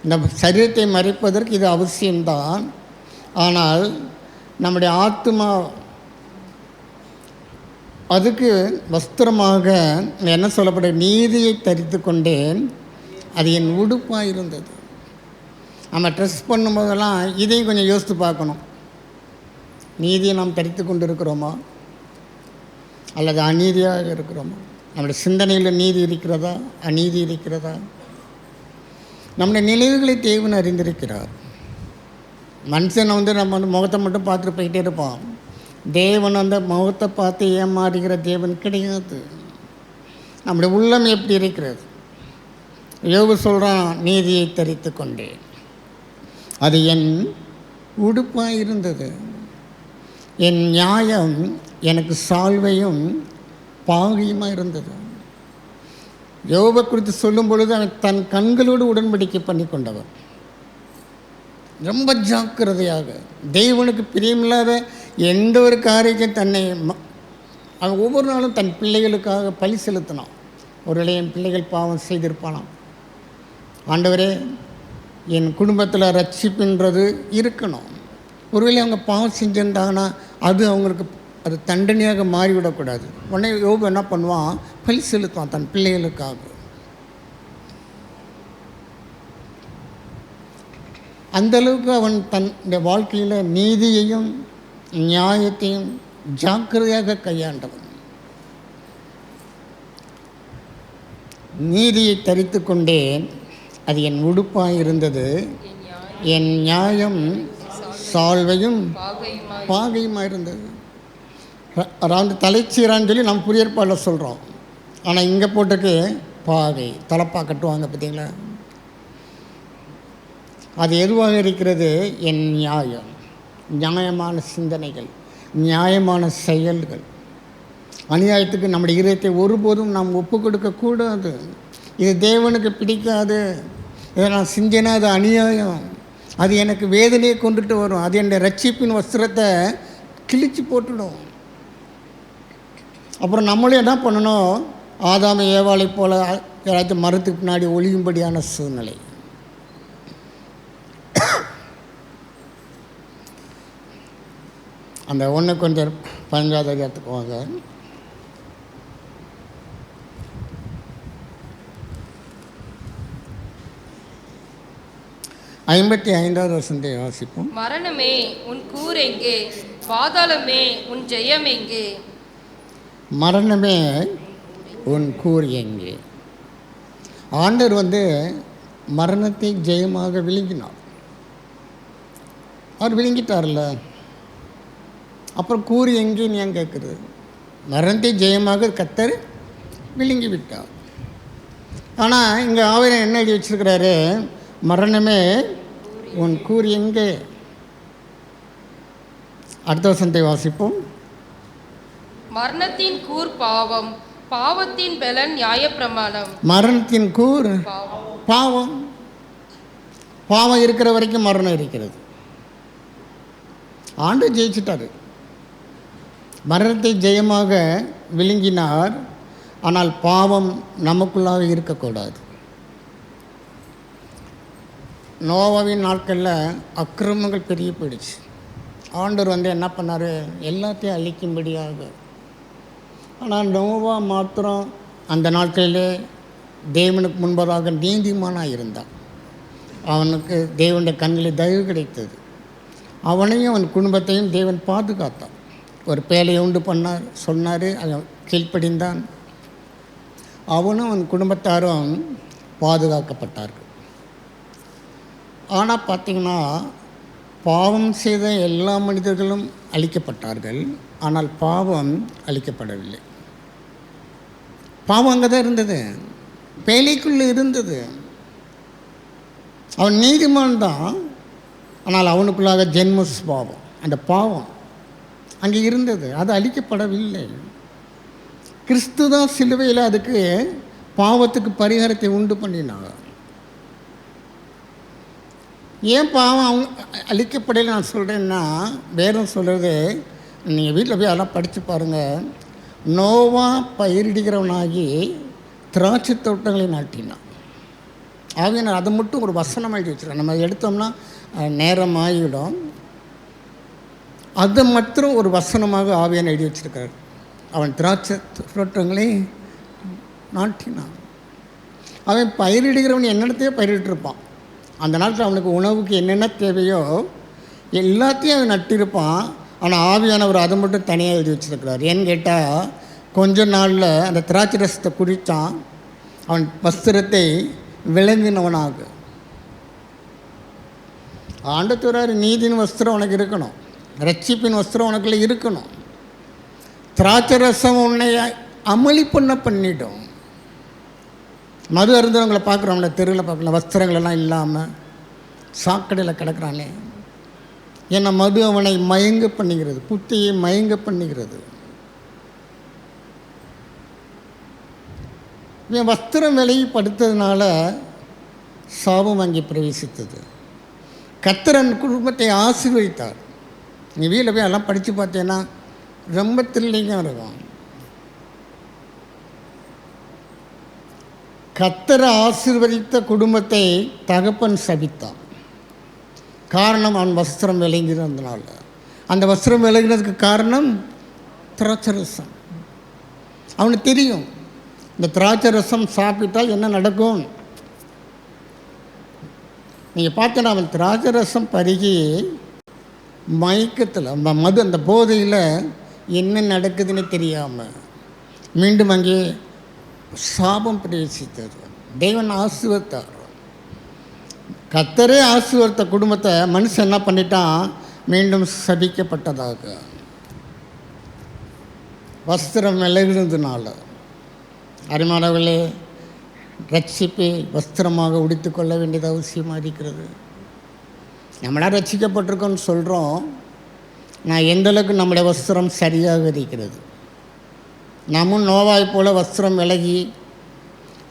இந்த சரீரத்தை மறைப்பதற்கு இது அவசியம்தான். ஆனால் நம்முடைய ஆத்மா அதுக்கு வஸ்திரமாக என்ன சொல்லப்பட்ட நீதியை தரித்து கொண்டேன், அது என் உடுப்பாக இருந்தது. நம்ம ட்ரெஸ் பண்ணும்போதெல்லாம் இதையும் கொஞ்சம் யோசித்து பார்க்கணும். நீதியை நாம் தரித்து கொண்டு இருக்கிறோமா அல்லது அநீதியாக இருக்கிறோமா? நம்முடைய சிந்தனையில் நீதி இருக்கிறதா, அநீதி இருக்கிறதா? நம்முடைய நினைவுகளை தேவன் அறிந்திருக்கிறார். மனுஷனை வந்து நம்ம வந்து முகத்தை மட்டும் பார்த்துட்டு போய்கிட்டே இருப்போம். தேவன் அந்த முகத்தை பார்த்து ஏமாறுகிற தேவன் கிடையாது. நம்முடைய உள்ளம் எப்படி இருக்கிறது? யோபு சொல்கிறான், நீதியை தரித்து கொண்டேன், அது என் உடுப்பாக இருந்தது. என் நியாயம் எனக்கு சால்வையும் பாகையுமாக இருந்தது. யோபை குறித்து சொல்லும் பொழுது அவன் தன் கண்களோடு உடன்படிக்கை பண்ணி கொண்டவர். ரொம்ப ஜாக்கிரதையாக தேவனுக்கு பிரியமில்லாத எந்த ஒரு காரியத்தையும் தன்னை அவன் ஒவ்வொரு நாளும் தன் பிள்ளைகளுக்காக பலி செலுத்தினான். ஒருவேளை என் பிள்ளைகள் பாவம் செய்திருப்பானாம், ஆண்டவரே என் குடும்பத்தில் ரட்சிப்புன்றது இருக்கணும். ஒருவேளை அவங்க பாவம் செஞ்சிருந்தாங்கன்னா அது அவங்களுக்கு அது தண்டனையாக மாறிவிடக்கூடாது. உடனே யோபு என்ன பண்ணுவான்? பலி செலுத்துவான் தன் பிள்ளைகளுக்காக. அந்தளவுக்கு அவன் தன்னுடைய வாழ்க்கையில் நீதியையும் நியாயத்தையும் ஜாக்கிரதையாக கையாண்டவன். நீதியை தரித்து கொண்டேன், அது என் உடுப்பாக இருந்தது. என் நியாயம் சால்வையும் பாகையுமாக இருந்தது. அதாவது தலைச்சீரான்னு சொல்லி நம்ம புரியற்பாடில் சொல்கிறோம். ஆனால் இங்கே போட்டுக்கு பாகை, தலப்பா கட்டுவாங்க பார்த்தீங்களா? அது எதுவாக இருக்கிறது? என் நியாயம், நியாயமான சிந்தனைகள், நியாயமான செயல்கள். அநியாயத்துக்கு நம்முடைய இதயத்தை ஒருபோதும் நாம் ஒப்பு கொடுக்கக்கூடாது. இது தேவனுக்கு பிடிக்காது. இதை நான் செஞ்சேன்னா அது அநியாயம், அது எனக்கு வேதனையை கொண்டுட்டு வரும், அது என்னுடைய ரட்சிப்பின் வஸ்திரத்தை கிழிச்சு போட்டுடும். அப்புறம் நம்மளும் என்ன பண்ணணும், ஆதாம ஏவாளை போல் யாராச்சும் மரத்துக்கு பின்னாடி ஒளியும்படியான சூழ்நிலை. அந்த 1 அதிகாரத்துக்கு வாங்க. 55வது வசனத்தை வாசிப்போம். மரணமே உன் கூர் எங்கே, பாதாளமே உன் ஜெயம் எங்கே? மரணமே உன் கூர் எங்கே? ஆண்டவர் மரணத்தை ஜெயமாக விழுங்கினார். அவர் விழுங்கிட்டார்ல, அப்புறம் கூர் எங்கேன்னு ஏன் கேட்குறது? மரணத்தை ஜெயமாக கர்த்தர் விழுங்கி விட்டார். ஆனால் இங்கே ஆவியானவர் என்ன எழுதி வச்சிருக்கிறாரு? மரணமே உன் கூர் எங்கே? அடுத்த வசனத்தை வாசிப்போம். மரணத்தின் கூர் பாவம், பாவத்தின் பலன் நியாயப்பிரமாணம். மரணத்தின் கூர் பாவம். பாவம் இருக்கிற வரைக்கும் மரணம் இருக்கிறது. ஆண்டவர் ஜெயிச்சிட்டாரு, மரணத்தை ஜெயமாக விழுங்கினார். ஆனால் பாவம் நமக்குள்ளாக இருக்கக்கூடாது. நோவாவின் நாட்களில் அக்கிரமங்கள் பெரிய போயிடுச்சு. ஆண்டவர் என்ன பண்ணார்? எல்லாத்தையும் அழிக்கும்படியாக. ஆனால் நோவா மாத்திரம் அந்த நாட்களிலே தேவனுக்கு முன்பதாக நீதிமானாக இருந்தான். அவனுக்கு தேவனுடைய கண்ணில் தயவு கிடைத்தது. அவனையும் அவன் குடும்பத்தையும் தேவன் பாதுகாத்தான். ஒரு பேழையை உண்டு பண்ணார், சொன்னார், அவன் கீழ்ப்படிந்தான். அவனும் அவன் குடும்பத்தாரும் பாதுகாக்கப்பட்டார்கள். ஆனால் பார்த்திங்கன்னா, பாவம் செய்த எல்லா மனிதர்களும் அழிக்கப்பட்டார்கள். ஆனால் பாவம் அழிக்கப்படவில்லை. பாவம் அங்கே தான் இருந்தது, பேழைக்குள்ளே இருந்தது. அவன் நீதிமான் தான், ஆனால் அவனுக்குள்ளாக ஜென்ம சுபாவம், அந்த பாவம் அங்கே இருந்தது, அது அழிக்கப்படவில்லை. கிறிஸ்து தான் சிலுவையில் அதுக்கு பாவத்துக்கு பரிகாரத்தை உண்டு பண்ணினாங்க. ஏன் பாவம் அவங்க அழிக்கப்படலை நான் சொல்கிறேன்னா, வேறும் சொல்கிறது, நீங்கள் வீட்டில் போய் அதெல்லாம் படித்து பாருங்கள். நோவா பயிரிடுகிறவனாகி திராட்சை தோட்டங்களை நாட்டினான். ஆவியானவர் அதை மட்டும் ஒரு வசனம் எழுதி வச்சுருக்கேன். நம்ம எடுத்தோம்னா நேரம் ஆகிவிடும். அதை மாத்திரம் ஒரு வசனமாக ஆவியானவர் எழுதி வச்சுருக்கார். அவன் திராட்சை தோட்டங்களை நாட்டினான். அவன் பயிரிடுகிறவன் என்னென்னத்தையோ பயிரிட்டிருப்பான். அந்த நாட்டில் அவனுக்கு உணவுக்கு என்னென்ன தேவையோ எல்லாத்தையும் அவன் நட்டிருப்பான். ஆனால் ஆவியானவர் அதை மட்டும் தனியாக எழுதி வச்சுருக்கிறார். ஏன்னு கேட்டால், கொஞ்ச நாளில் அந்த திராட்சை ரசத்தை குடித்தான். அவன் வஸ்திரத்தை விளங்கினவனாக. ஆண்டவர் நீதியின் வஸ்திரம் உனக்கு இருக்கணும், ரட்சிப்பின் வஸ்திரம் உனக்குள்ள இருக்கணும். திராட்சை ரசம் உன்னை அமளி பண்ணிடும். மது அருந்தவங்களை பார்க்குறவங்கள தெருவில் பார்க்கலாம், வஸ்திரங்களெல்லாம் இல்லாமல் சாக்கடையில் கிடக்கிறானே. ஏன்னா மது அவனை மயங்க பண்ணுகிறது, புத்தியை மயங்க பண்ணுகிறது. இவன் வஸ்திரம் விலையை படுத்ததுனால சாபம் அங்கே பிரவேசித்தது. கர்த்தர் குடும்பத்தை ஆசீர்வதித்தார். நீ வீட்டில் போய் எல்லாம் படித்து பார்த்தேன்னா ரொம்ப த்ரில்லிங்காக இருக்கும். கர்த்தரை ஆசீர்வதித்த குடும்பத்தை தகப்பன் சபித்தான். காரணம், அவன் வஸ்திரம் விளங்கினதுனால. அந்த வஸ்திரம் விளங்கினதுக்கு காரணம் திராட்சை ரசம். அவனுக்கு தெரியும், இந்த திராட்சை ரசம் சாப்பிட்டால் என்ன நடக்கும். நீங்கள் பார்த்தோன்னா அவன் திராட்சை ரசம் பருகி மயக்கத்தில், மது அந்த போதையில் என்ன நடக்குதுன்னு தெரியாமல் மீண்டும் அங்கே சாபம் பிரவேசித்தது. தேவன் ஆசீர்வதித்தார். கர்த்தரே ஆசீர்வதித்த குடும்பத்தை மனுஷன் என்ன பண்ணிட்டான்? மீண்டும் சபிக்கப்பட்டதாக. வஸ்திரம் விலகினதுனால. அருமையானவர்களே, ரட்சிப்பை வஸ்திரமாக உடுத்து கொள்ள வேண்டியது அவசியமாக இருக்கிறது. நம்மளாம் ரட்சிக்கப்பட்டிருக்கோன்னு சொல்கிறோம். நான் எந்தளவுக்கு நம்முடைய வஸ்திரம் சரியாக இருக்கிறது? நாமும் நோவாய் போல வஸ்திரம் விலகி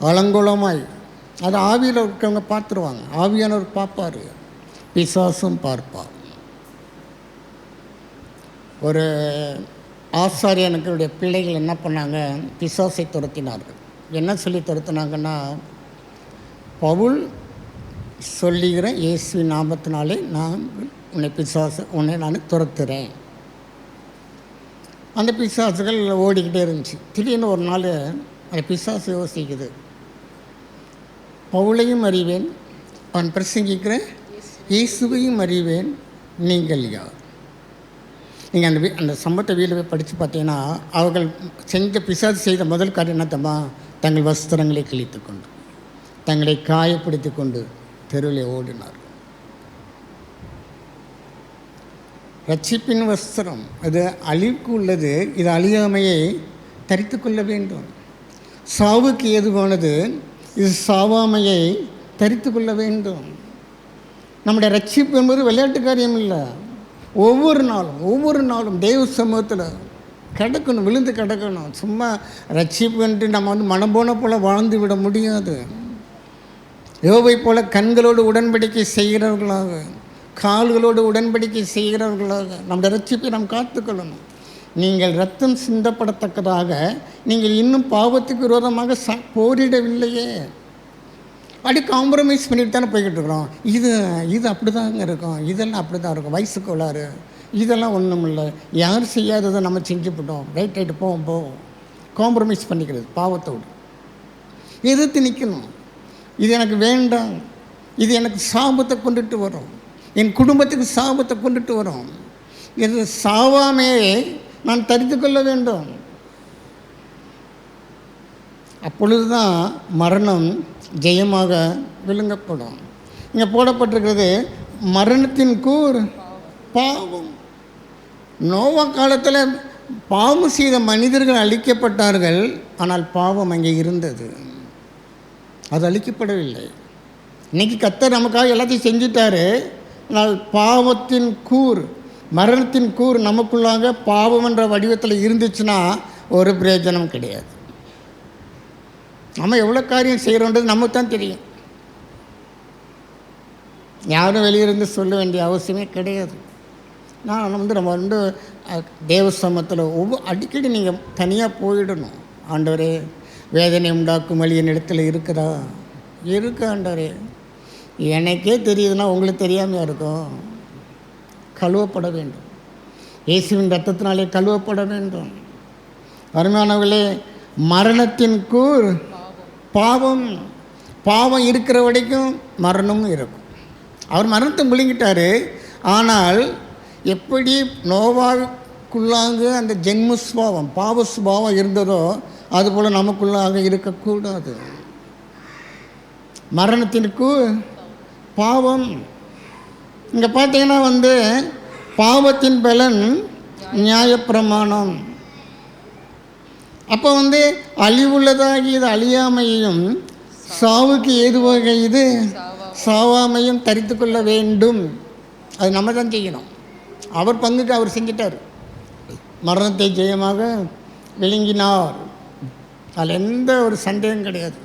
அலங்கோலமாய், அது ஆவியில் இருக்கிறவங்க பார்த்துருவாங்க, ஆவியானவர் பார்ப்பார், பிசாசும் பார்ப்பார். ஒரு ஆசாரியனுடைய பிள்ளைகள் என்ன பண்ணாங்க, பிசாசை துரத்தினார்கள். என்ன சொல்லி துரத்தினாங்கன்னா, பவுல் சொல்லுகிற இயேசுவின் நாமத்தினாலே நான் உன்னை நான் துரத்துகிறேன். அந்த பிசாசுகள் ஓடிக்கிட்டே இருந்துச்சு. திடீர்னு ஒரு நாள் அந்த பிசாசு யோசிக்குது, பவுலையும் அறிவேன், அவன் பிரசங்கிக்கிற இயேசுவையும் அறிவேன், நீங்கள் யார்? நீங்கள் அந்த சம்பவத்தை வீட்டில் போய் படித்து பார்த்தீங்கன்னா, அவர்கள் பிசாசு செய்த முதல் காரியம் என்னத்தம்மா, தங்கள் வஸ்திரங்களை கிழித்து கொண்டு, தங்களை காயப்படுத்தி கொண்டு தெருவில் ஓடினார். ரட்சிப்பின் வஸ்திரம் அது அழிவுக்கு உள்ளது, இது அழியாமையை தரித்து கொள்ள வேண்டும். சாவுக்கு ஏதுவானது, இது சாவாமையை தரித்து கொள்ள வேண்டும். நம்முடைய ரட்சிப்பு என்பது விளையாட்டு காரியம் இல்லை. ஒவ்வொரு நாளும் தெய்வ சமூகத்தில் கிடக்கணும், விழுந்து கிடக்கணும். சும்மா ரட்சிப்புன்ட்டு நம்ம மனம் போன போல் வாழ்ந்து விட முடியாது. யோபை போல கண்களோடு உடன்படிக்கை செய்கிறவர்களாக, கால்களோடு உடன்படிக்கை செய்கிறவர்களாக நம்முடைய ரட்சிப்பை நாம் காத்துக்கொள்ளணும். நீங்கள் ரத்தம் சிந்தப்படத்தக்கதாக நீங்கள் இன்னும் பாவத்துக்கு விரோதமாக போரிடவில்லையே. அப்படி காம்ப்ரமைஸ் பண்ணிட்டு தானே போய்கிட்டு இருக்கிறோம். இது அப்படி தாங்க இருக்கும், இதெல்லாம் அப்படி தான் இருக்கும், வயசு கோளாறு, இதெல்லாம் ஒன்றும் இல்லை, யார் செய்யாததை நம்ம செஞ்சுவிட்டோம், ரைட் போவோம். காம்ப்ரமைஸ் பண்ணிக்கிறது பாவத்தோடு. எதிர்த்து நிற்கணும். இது எனக்கு வேண்டாம், இது எனக்கு சாபத்தை கொண்டுட்டு வரும், என் குடும்பத்துக்கு சாபத்தை கொண்டுட்டு வரும், இது சாவாமையே நான் தரித்து கொள்ள வேண்டும். அப்பொழுது தான் மரணம் ஜெயமாக விழுங்கப்படும். இங்கே போடப்பட்டிருக்கிறது மரணத்தின் கூர் பாவம். நோவா காலத்தில் பாவம் செய்த மனிதர்கள் அழிக்கப்பட்டார்கள், ஆனால் பாவம் அங்கே இருந்தது, அது அழிக்கப்படவில்லை. இன்றைக்கி கர்த்தர் நமக்காக எல்லாத்தையும் செஞ்சிட்டாரு, ஆனால் பாவத்தின் கூர், மரணத்தின் கூர் நமக்குள்ளாக பாவம் என்ற வடிவத்தில் இருந்துச்சுன்னா ஒரு பிரயோஜனம் கிடையாது. நம்ம எவ்வளோ காரியம் செய்கிறோன்றது நமக்கு தான் தெரியும், யாரும் வெளியிருந்து சொல்ல வேண்டிய அவசியமே கிடையாது. நம்ம தேவ சமூகத்தில் அடிக்கடி நீங்கள் தனியாக போயிடணும். ஆண்டவரே, வேதனை உண்டாக்கும் வழி என் இடத்துல இருக்குதா? இருக்கு ஆண்டவரே, எனக்கே தெரியுதுன்னா உங்களுக்கு தெரியாமையா இருக்கும். கழுவப்பட வேண்டும், இயேசுவின் ரத்தத்தினாலே கழுவப்பட வேண்டும். அருமையானவர்களே, மரணத்தின் கூர் பாவம் இருக்கிற வரைக்கும் மரணமும் இருக்கும். அவர் மரணத்தை முழுங்கிட்டார். ஆனால் எப்படி நோவாவுக்குள்ளாக அந்த ஜென்மஸ்வாவம் பாவஸ்வாவம் இருந்ததோ அதுபோல் நமக்குள்ளாக இருக்கக்கூடாது. மரணத்திற்கு பாவம். இங்கே பார்த்தீங்கன்னா பாவத்தின் பலன் நியாயப்பிரமாணம். அப்போ அழிவுள்ளதாகி இது அழியாமையும், சாவுக்கு ஏதுவாக இது சாவாமையும் தரித்து கொள்ள வேண்டும். அது நம்ம தான் செய்யணும். அவர் பங்குக்கு அவர் செஞ்சிட்டார், மரணத்தை ஜெயமாக விழுங்கினார், அதில் எந்த ஒரு சந்தேகம் கிடையாது.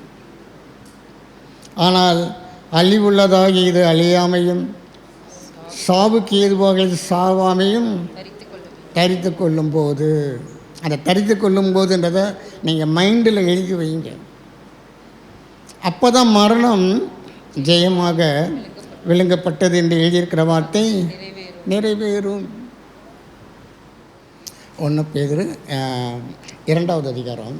ஆனால் அழிவுள்ளதாகி இது அழியாமையும், சாவுக்கு ஏதுவாக இது சாவாமையும் தரித்து கொள்ளும்போது, அதை தரித்து கொள்ளும்போதுன்றதை நீங்கள் மைண்டில் எழுதி வைங்க. அப்போ தான் மரணம் ஜெயமாக விழுங்கப்பட்டது என்று எழுதியிருக்கிற வார்த்தை நிறைவேறும். 1 பேதுரு 2வது அதிகாரம்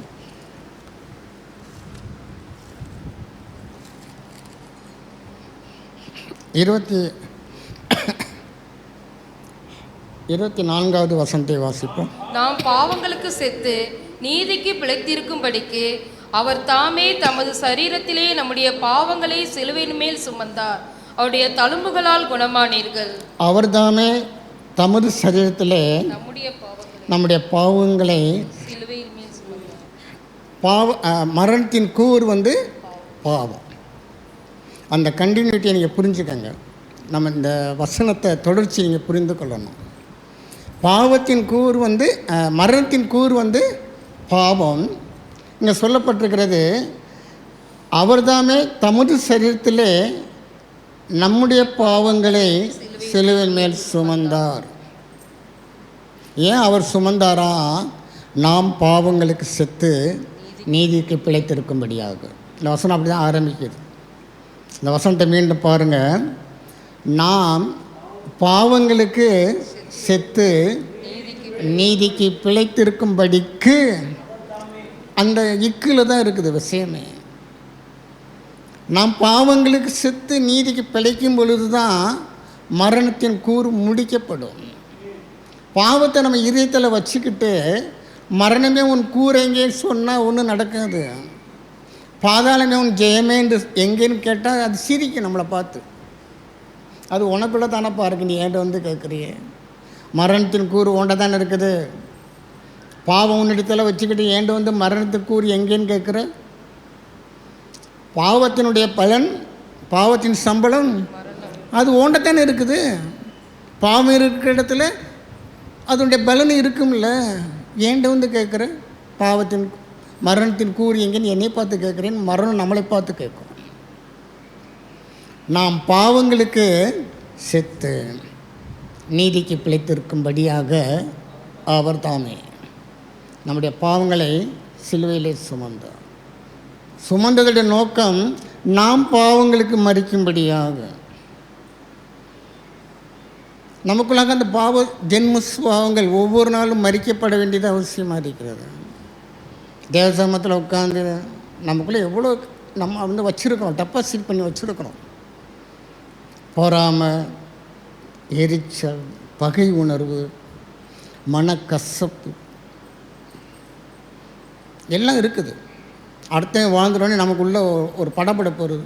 24வது வசனத்தை வாசிப்போம். நாம் பாவங்களுக்கு செத்து நீதிக்கு பிழைத்திருக்கும்படிக்கு அவர் தாமே தமது சரீரத்திலே நம்முடைய பாவங்களை சிலுவையின் மேல் சுமந்தார், அவருடைய தழும்புகளால் குணமானீர்கள். அவர் தாமே தமது சரீரத்திலே நம்முடைய பாவங்களை சிலுவையின் மேல் சுமந்தார். மரணத்தின் கூர் பாவம். அந்த கண்டினியூட்டியை நீங்கள் புரிஞ்சுக்கங்க. நம்ம இந்த வசனத்தை தொடர்ச்சி நீங்கள் புரிந்து கொள்ளணும். பாவத்தின் கூர் மரணத்தின் கூர் பாவம் இங்கே சொல்லப்பட்டிருக்கிறது. அவர்தாமே தமது சரீரத்திலே நம்முடைய பாவங்களை சிலுவையின் மேல் சுமந்தார். ஏன் அவர் சுமந்தாரா? நாம் பாவங்களுக்கு செத்து நீதிக்கு பிழைத்திருக்கும்படியாக. இந்த வசனம் அப்படி தான் ஆரம்பிக்குது. இந்த வசனத்தை மீண்டும் பாருங்கள். நாம் பாவங்களுக்கு செத்து நீதிக்கு பிழைத்திருக்கும்படிக்கு, அந்த இக்கில் தான் இருக்குது விஷயமே. நாம் பாவங்களுக்கு செத்து நீதிக்கு பிழைக்கும் பொழுது தான் மரணத்தின் கூறு முடிக்கப்படும். பாவத்தை நம்ம இதயத்தில் வச்சுக்கிட்டு மரணமே உன் கூரைங்கே சொன்னால் ஒன்றும் நடக்காது. பாதாளமே உன் ஜெயமே என்று எங்கேன்னு கேட்டால் அது சிரிக்கும் நம்மளை பார்த்து. அது உனக்குள்ளே தானப்பா இருக்கு, நீ ஏன்ட்ட வந்து கேட்குறியே. மரணத்தின் கூறு ஒன்றை தானே இருக்குது. பாவம் உன்னிடத்தில் வச்சுக்கிட்டு ஏன்ட்டு வந்து மரணத்தின் கூறு எங்கேன்னு கேட்குற. பாவத்தினுடைய பலன், பாவத்தின் சம்பளம் அது ஓண்டத்தானே இருக்குது. பாவம் இருக்கிற இடத்துல அதனுடைய பலன் இருக்கும்ல. ஏன்ட்ட வந்து கேட்குற. பாவத்தின் மரணத்தின் கூறு எங்கேன்னு என்னை பார்த்து கேட்குறேன்னு மரணம் நம்மளை பார்த்து கேட்கும். நாம் பாவங்களுக்கு செத்து நீதிக்கு பிழைத்திருக்கும்படியாக அவர் தாமே நம்முடைய பாவங்களை சிலுவையிலே சுமந்தார். சுமந்ததுடைய நோக்கம் நாம் பாவங்களுக்கு மறிக்கும்படியாக. நமக்குள்ளாக அந்த பாவ ஜென்ம சுபாவங்கள் ஒவ்வொரு நாளும் மறிக்கப்பட வேண்டியது அவசியமாக இருக்கிறது. தேவசமத்தில் உட்காந்து நமக்குள்ளே எவ்வளோ நம்ம வந்து வச்சுருக்கோம், டெபாசிட் பண்ணி வச்சுருக்கணும். பொறாமை, எரிச்சல், பகை உணர்வு, மனக்கசப்பு எல்லாம் இருக்குது. அடுத்த வாழ்ந்துடனே நமக்குள்ளே ஒரு படப்படப்பு வருது.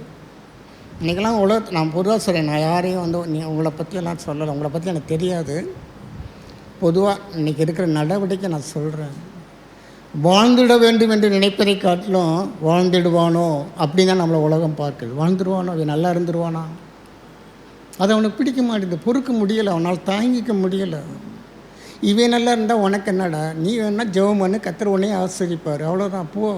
இன்றைக்கெல்லாம் நான் பொதுவாக சொல்கிறேன், நான் யாரையும் வந்து உங்களை பற்றியெல்லாம் சொல்லலை, உங்களை பற்றி எனக்கு தெரியாது. பொதுவாக இன்றைக்கி இருக்கிற நடவடிக்கை நான் சொல்கிறேன். வாழ்ந்துட வேண்டும் என்று நினைப்பதை காட்டிலும் வாழ்ந்துடுவானோ அப்படின்னு தான் நம்மளை உலகம் பார்க்குது. வாழ்ந்துடுவானோ, அவன் நல்லா இருந்துருவானா, அது அவனுக்கு பிடிக்க மாட்டேங்குது, பொறுக்க முடியலை, அவனால் தாங்கிக்க முடியலை. இவன் நல்லா இருந்தால் உனக்கு என்னடா, நீ வேணா ஜெபம் பண்ணு, கர்த்தர் உன்னையே ஆசிரிப்பார், அவ்வளோதான் போ.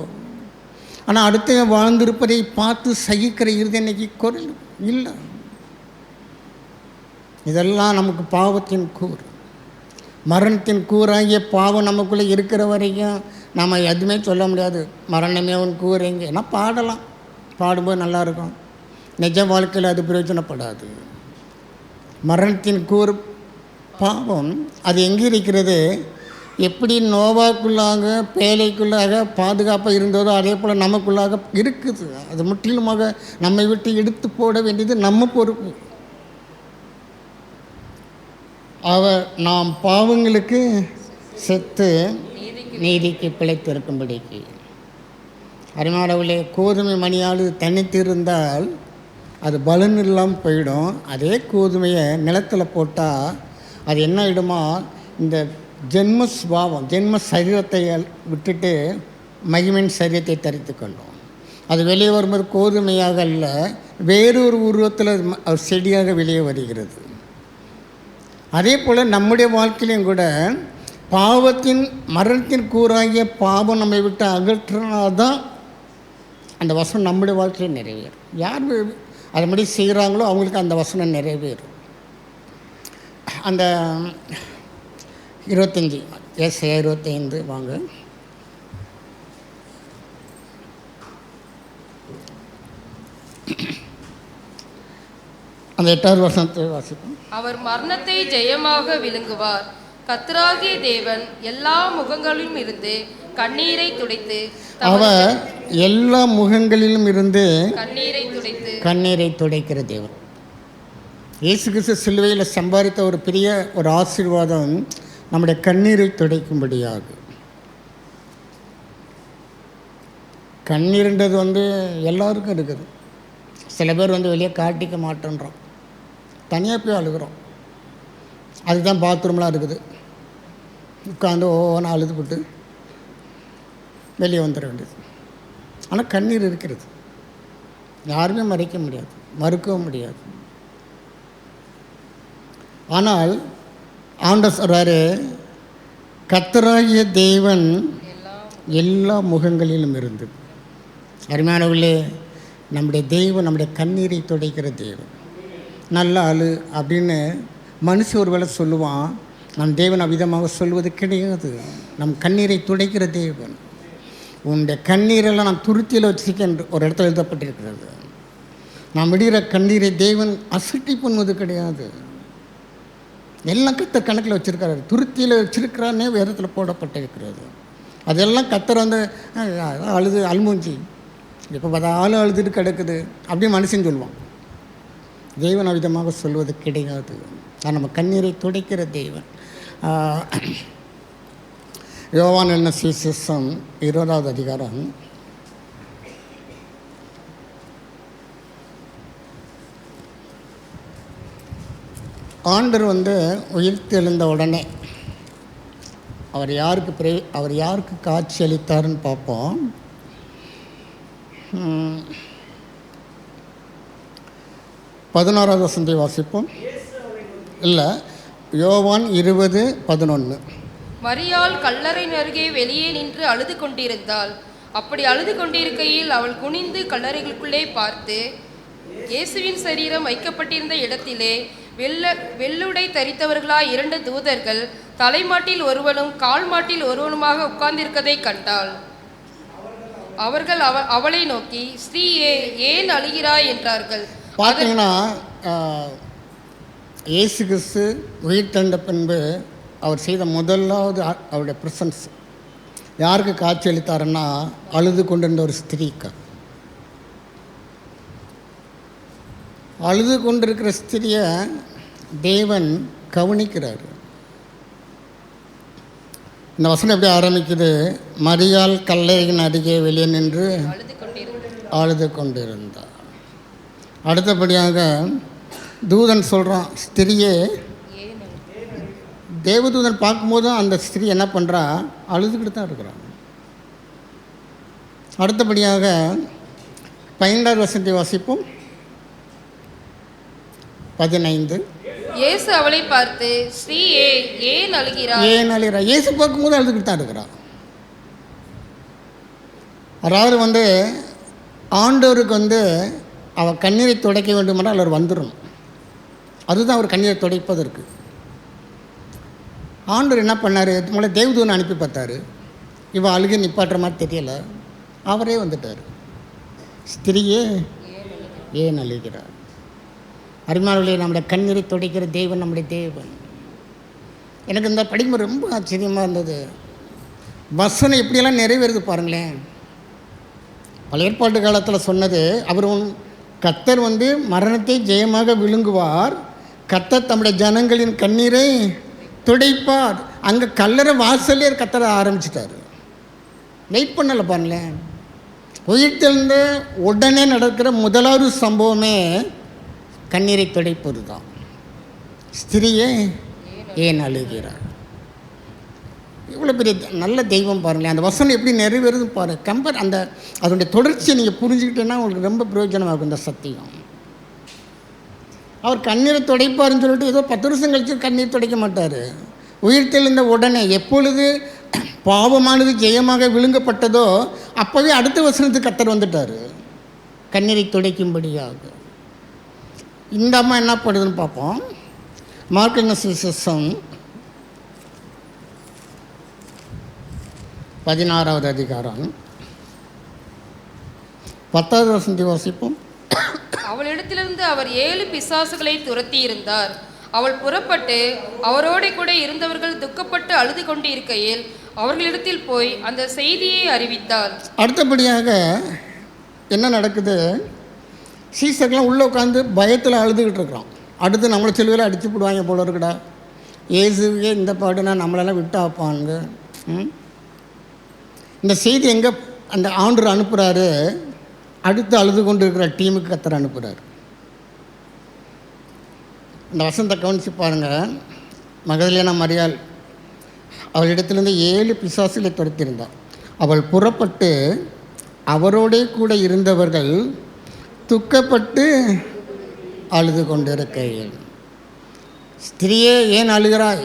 ஆனால் அடுத்த வாழ்ந்திருப்பதை பார்த்து சகிக்கிற இருது இன்னைக்கு குரல் இல்லை. இதெல்லாம் நமக்கு பாவத்தின் கூறு. மரணத்தின் கூறாகிய பாவம் நமக்குள்ளே இருக்கிற வரைக்கும் நம்ம எதுவுமே சொல்ல முடியாது. மரணமே உன் கூறுங்க ஏன்னா பாடலாம், பாடும்போது நல்லாயிருக்கும். நிஜ வாழ்க்கையில் அது பிரயோஜனப்படாது. மரணத்தின் கூறு பாவம் அது எங்கே இருக்கிறது? எப்படி நோவாக்குள்ளாக பேழைக்குள்ளாக பாதுகாப்பாக இருந்ததோ அதே போல் நமக்குள்ளாக இருக்குது. அது முற்றிலுமாக நம்மை விட்டு எடுத்து போட வேண்டியது நம்ம பொறுப்பு. நாம் பாவங்களுக்கு செத்து நீதிக்கு பிழைத்திருக்கும்படிக்கு. அருமானவர்களே, கோதுமை மணியால் தனித்து இருந்தால் அது பலன் இல்லாமல் போயிடும். அதே கோதுமையை நிலத்தில் போட்டால் அது என்ன ஆகிடுமா, இந்த ஜென்ம சுபாவம் ஜென்ம சரீரத்தை விட்டுட்டு மகிமையின் சரீரத்தை தரித்து கொண்டோம். அது வெளியே வரும்போது கோதுமையாக அல்ல, வேறொரு உருவத்தில் செடியாக வெளியே வருகிறது. அதே போல் நம்முடைய வாழ்க்கையிலையும் கூட பாவத்தின் மரணத்தின் கூறாகிய பாவம் நம்மை விட்டு அகற்றினால்தான் அந்த வசனம் நம்முடைய வாழ்க்கையில் நிறைவேறும். யார் அது மாதிரி செய்கிறாங்களோ அவங்களுக்கு அந்த வசனம் நிறைவேறும். அந்த 25 ஏசாயா 25 வாங்க. அந்த 8வது வசனத்தை வாசிப்போம். அவர் மரணத்தை ஜெயமாக விழுங்குவார். கர்த்தராகிய தேவன் எல்லா முகங்களிலும் இருந்து கண்ணீரை துடைத்து, அவர் எல்லா முகங்களிலும் இருந்து கண்ணீரை துடைக்கிற தேவன். இயேசு கிறிஸ்து சிலுவையில் சம்பாதித்த ஒரு பெரிய ஒரு ஆசீர்வாதம் நம்முடைய கண்ணீரை துடைக்கும்படியாக. கண்ணீர்ன்றது எல்லாருக்கும் இருக்குது. சில பேர் வெளியே காட்டிக்க மாட்டேன்றோம், தனியாக போய் அழுகிறோம். அதுதான் பாத்ரூம்லாம் இருக்குது, உட்காந்து ஒவ்வொன்றா அழுதுபட்டு வெளியே வந்துட வேண்டியது. ஆனால் கண்ணீர் இருக்கிறது, யாருமே மறைக்க முடியாது, மறுக்கவும் முடியாது. ஆனால் ஆண்டவர் சொல்றாரு, கர்த்தராகிய தேவன் எல்லா முகங்களிலும் இருந்தது. அருமையானவர்களே, நம்முடைய தெய்வம் நம்முடைய கண்ணீரை துடைக்கிற தெய்வம். நல்ல ஆளு அப்படின்னு மனுஷன் ஒரு வேளை சொல்லுவான். நம் தேவன் அவ்விதமாக சொல்வது கிடையாது. நம் கண்ணீரை துடைக்கிற தேவன். உன்னுடைய கண்ணீரெல்லாம் நான் துருத்தியில் வச்சிருக்கேன் ஒரு இடத்துல எழுதப்பட்டிருக்கிறது. நாம் விடுகிற கண்ணீரை தேவன் அசட்டி பண்ணுவது கிடையாது. எல்லாம் கத்தர் கணக்கில் வச்சுருக்காரு. துருத்தியில் வச்சிருக்கிறானே வேதத்தில் போடப்பட்டிருக்கிறது. அதெல்லாம் கத்தர் வந்து அழுது அல்மூஞ்சி இப்போ பார்த்தாலும் அழுதுட்டு கிடக்குது அப்படின்னு மனுஷன் சொல்லுவான். தேவன் அவ்விதமாக சொல்வது கிடையாது. நான் நம்ம கண்ணீரை துடைக்கிற தேவன். யோவான் எழுதின சுவிசேஷம் 20வது அதிகாரம் 'ஆண்டவர் உயிர்த்தெழுந்த உடனே அவர் யாருக்கு காட்சி அளித்தாருன்னு பார்ப்போம். 16வது வசனத்தை வாசிப்போம். இல்லை, யோவான் 20:11. மரியாள் கல்லறையின் அருகே வெளியே நின்று அழுது கொண்டிருந்தாள். அப்படி அழுது கொண்டிருக்கையில் அவள் குனிந்து கல்லறைகளுக்குள்ளே பார்த்து, இயேசுவின் சரீரம் வைக்கப்பட்டிருந்த இடத்திலே வெள்ளுடை தரித்தவர்களாய் 2 தூதர்கள் தலைமாட்டில் ஒருவனும் கால் மாட்டில் ஒருவனுமாக உட்கார்ந்திருக்கதை கண்டாள். அவர்கள் அவளை நோக்கி, ஸ்ரீயே, ஏன் அழுகிறாய் என்றார்கள். பார்த்தீங்கன்னா, இயேசு கிறிஸ்து உயிர்த்தெழுந்த பின்பு அவர் செய்த முதலாவது அவருடைய ப்ரெசன்ஸ் யாருக்கு காட்சி அளித்தாருன்னா, அழுது கொண்டிருந்த ஒரு ஸ்திரீக்கு. அழுது கொண்டிருக்கிற ஸ்திரியை தேவன் கவனிக்கிறார். இந்த வசனம் எப்படி ஆரம்பிக்குது? மரியாள் கல்லறையின் அருகே வெளியே நின்று அழுது கொண்டிருந்தார். அடுத்தபடியாக தூதன் சொல்கிறான், ஸ்திரியே. தேவதூதன் பார்க்கும்போது அந்த ஸ்திரீ என்ன பண்ணுறா? அழுதுகிட்டு தான் இருக்கிறான். அடுத்தபடியாக 15வது வசனத்தை வாசிப்போம். 15. இயேசு அவளை பார்த்து, ஸ்ரீயே, ஏன் அழுகிறாய்? ஏன் அழுகிறாய்? இயேசு பார்க்கும்போது அழுதுகிட்டு தான் இருக்கிறான். அதாவது ஆண்டவருக்கு அவள் கண்ணீரை துடைக்க வேண்டுமென்றால் அவர் வந்துடணும். அதுதான் அவர் கண்ணீரை துடைப்பதற்கு. ஆண்டவர் என்ன பண்ணார்? முதல்ல தேவதூதனை அனுப்பி பார்த்தாரு. இவன் அழுகை நிப்பாட்டுற மாதிரி தெரியலை. அவரே வந்துட்டார். ஸ்திரியே, ஏன் அழுகிறார்? அருமையானவர்களே, நம்முடைய கண்ணீரை துடைக்கிற தேவன் நம்முடைய தேவன். எனக்கு இந்த படிக்கும்போது ரொம்ப ஆச்சரியமாக இருந்தது. வசனம் எப்படியெல்லாம் நிறைவேறுது பாருங்களேன். பழைய ஏற்பாட்டு காலத்தில் சொன்னது, அவர் கர்த்தர் மரணத்தை ஜெயமாக விழுங்குவார், கர்த்தர் தம்முடைய ஜனங்களின் கண்ணீரை துடைப்பார். அங்கே கல்லறை வாசலே கர்த்தரை ஆரம்பிச்சிட்டார். வெயிட் பண்ணலை பாருங்களேன். உயிர்த்தெழுந்த உடனே நடக்கிற முதலாவது சம்பவமே கண்ணீரை துடைப்பது தான். ஸ்திரியே, ஏன் அழுகிறார்? இவ்வளோ பெரிய நல்ல தெய்வம் பாருங்களேன். அந்த வசனம் எப்படி நிறைவேறுது பாருங்கள். அதனுடைய தொடர்ச்சியை நீங்கள் புரிஞ்சுக்கிட்டேன்னா உங்களுக்கு ரொம்ப பிரயோஜனமாகும் இந்த சத்தியம். அவர் கண்ணீரை துடைப்பாருன்னு சொல்லிட்டு ஏதோ 10 வருஷம் கழித்து கண்ணீர் துடைக்க மாட்டார். உயிர்த்தெழுந்த உடனே எப்பொழுது பாவமானது ஜெயமாக விழுங்கப்பட்டதோ அப்போவே அடுத்த வசனத்துக்கு கர்த்தர் வந்துட்டார், கண்ணீரை துடைக்கும்படியாக. இந்த அம்மா என்ன பண்ணுதுன்னு பார்ப்போம். மார்க்கு சுவிசேஷம் 16வது அதிகாரம் 10வது வசனத்தை வாசிப்போம். அவளிடத்திலிருந்து அவர் 7 பிசாசுகளை துரத்தி இருந்தார். அவள் புறப்பட்டு அவரோட கூட இருந்தவர்கள் துக்கப்பட்டு அழுது கொண்டு இருக்கையில் அவர்களிடத்தில் போய் அந்த செய்தியை அறிவித்தார். அடுத்தபடியாக என்ன நடக்குது? சீசர்லாம் உள்ளே உட்காந்து பயத்தில் அழுதுகிட்டு இருக்கிறோம். அடுத்து நம்மளை செல்வியில் அடித்து போடுவாங்க போல இருக்குடா, ஏசுவே இந்த பாடுனா நம்மளெல்லாம் விட்டு ஆப்பாங்க. இந்த செய்தி எங்கே அந்த ஆண்டவர் அனுப்புகிறாரு? அடுத்து அழுது கொண்டு இருக்கிற டீமுக்கு கர்த்தர் அனுப்புகிறார். இந்த வசனத்தை கவனித்து பாருங்கள். மகதலேனா மரியாள் அவளிடத்திலிருந்து 7 பிசாசுகளை துரத்தியிருந்தார். அவள் புறப்பட்டு அவரோடே கூட இருந்தவர்கள் துக்கப்பட்டு அழுது கொண்டிருக்கையில். ஸ்திரியே, ஏன் அழுகிறாய்?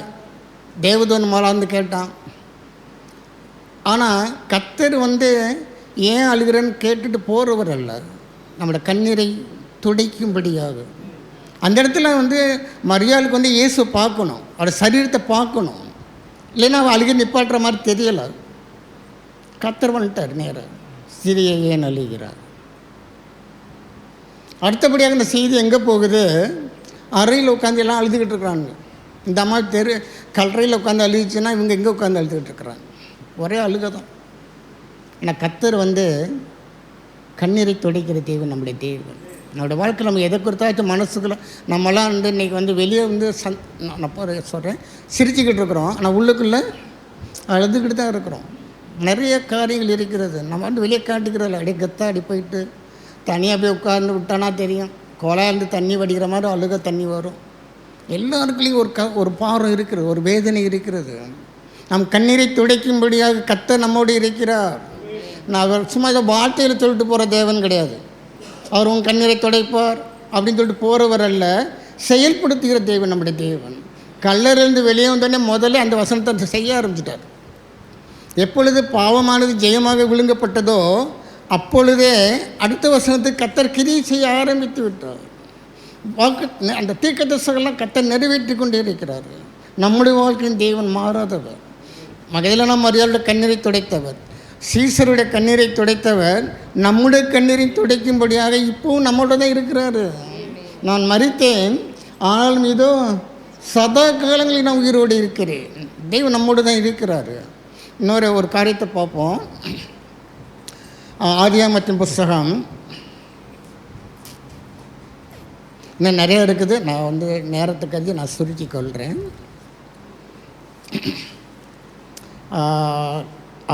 தேவதூதன் மேலாந்து கேட்டான். ஆனால் கர்த்தர் ஏன் அழுகிறன்னு கேட்டுட்டு போகிறவர் அல்ல, நம்மளோட கண்ணீரை துடைக்கும்படியாக. அந்த இடத்துல மரியாளுக்கு இயேசு பார்க்கணும், அவரோட சரீரத்தை பார்க்கணும். இல்லைன்னா அவள் அழுகி நிப்பாட்டுற மாதிரி தெரியலை. கர்த்தர் வந்துட்டார் நேரம், சிறிய ஏன் அழுகிறார். அடுத்தபடியாக இந்த செய்தி எங்கே போகுது? அறையில் உட்காந்து எல்லாம் அழுதுகிட்டு இருக்கிறாங்க. இந்த அம்மா கல்லறையில் உட்காந்து அழுதுச்சுன்னா இவங்க எங்கே உட்காந்து அழுதுகிட்டு இருக்கிறாங்க. ஒரே அழுகை தான். ஆனால் கர்த்தர் கண்ணீரை துடைக்கிற தேவன் நம்முடைய தேவன். நம்மளோட வாழ்க்கை நம்ம எதை குறித்தாச்சும் மனசுக்குள்ள நம்மளாம் இன்றைக்கி வெளியே நான் சொல்கிறேன் சிரிச்சுக்கிட்டு இருக்கிறோம், ஆனால் உள்ளுக்குள்ளே அழுதுகிட்டு தான் இருக்கிறோம். நிறைய காரியங்கள் இருக்கிறது. நம்ம வெளியே காட்டிக்கிறதில்ல. அப்படியே கத்தாடி போயிட்டு தனியாக போய் உட்கார்ந்து விட்டானா தெரியும், குழாயிருந்து தண்ணி வடிக்கிற மாதிரி அழுக தண்ணி வரும். எல்லாருக்குள்ளேயும் ஒரு பாரம் இருக்கிறது, ஒரு வேதனை இருக்கிறது. நம் கண்ணீரை துடைக்கும்படியாக கர்த்தர் நம்மோடு இருக்கிறார். நான் அவர் சும்மா இதை வார்த்தையில் சொல்லிட்டு போகிற தேவன் கிடையாது. அவர் உன் கண்ணீரை துடைப்பார் அப்படின்னு சொல்லிட்டு போகிறவர் அல்ல, செயல்படுத்துகிற தேவன் நம்முடைய தேவன். கல்லறையிலிருந்து வெளியே வந்தோடனே முதல்ல அந்த வசனத்தை செய்ய ஆரம்பிச்சிட்டார். எப்பொழுது பாவமானது ஜெயமாக விழுங்கப்பட்டதோ அப்பொழுதே அடுத்த வசனத்துக்கு கர்த்தர் கிரியை செய்ய ஆரம்பித்து விட்டார். அந்த தீர்க்கதரிசனங்கள்லாம் கர்த்தர் நிறைவேற்றி கொண்டே இருக்கிறார். நம்முடைய வாழ்க்கையின் தேவன் மாறாதவர். மகதலேனா மரியாளுடைய கண்ணீரை துடைத்தவர், சீசருடைய கண்ணீரை துடைத்தவர், நம்முடைய கண்ணீரை துடைக்கும்படியாக இப்போவும் நம்மளோட தான் இருக்கிறாரு. நான் மரித்தேன் ஆனாலும் இதோ சதா காலங்களில் நான் உயிரோடு இருக்கிறேன். தெய்வம் நம்மோடு தான் இருக்கிறாரு. ஒரு காரியத்தை பார்ப்போம். ஆதியாகமத்தின் புஸ்தகம் இன்னும் நிறைய இருக்குது. நான் நேரத்துக்கு நான் சுருக்கி கொள்கிறேன்.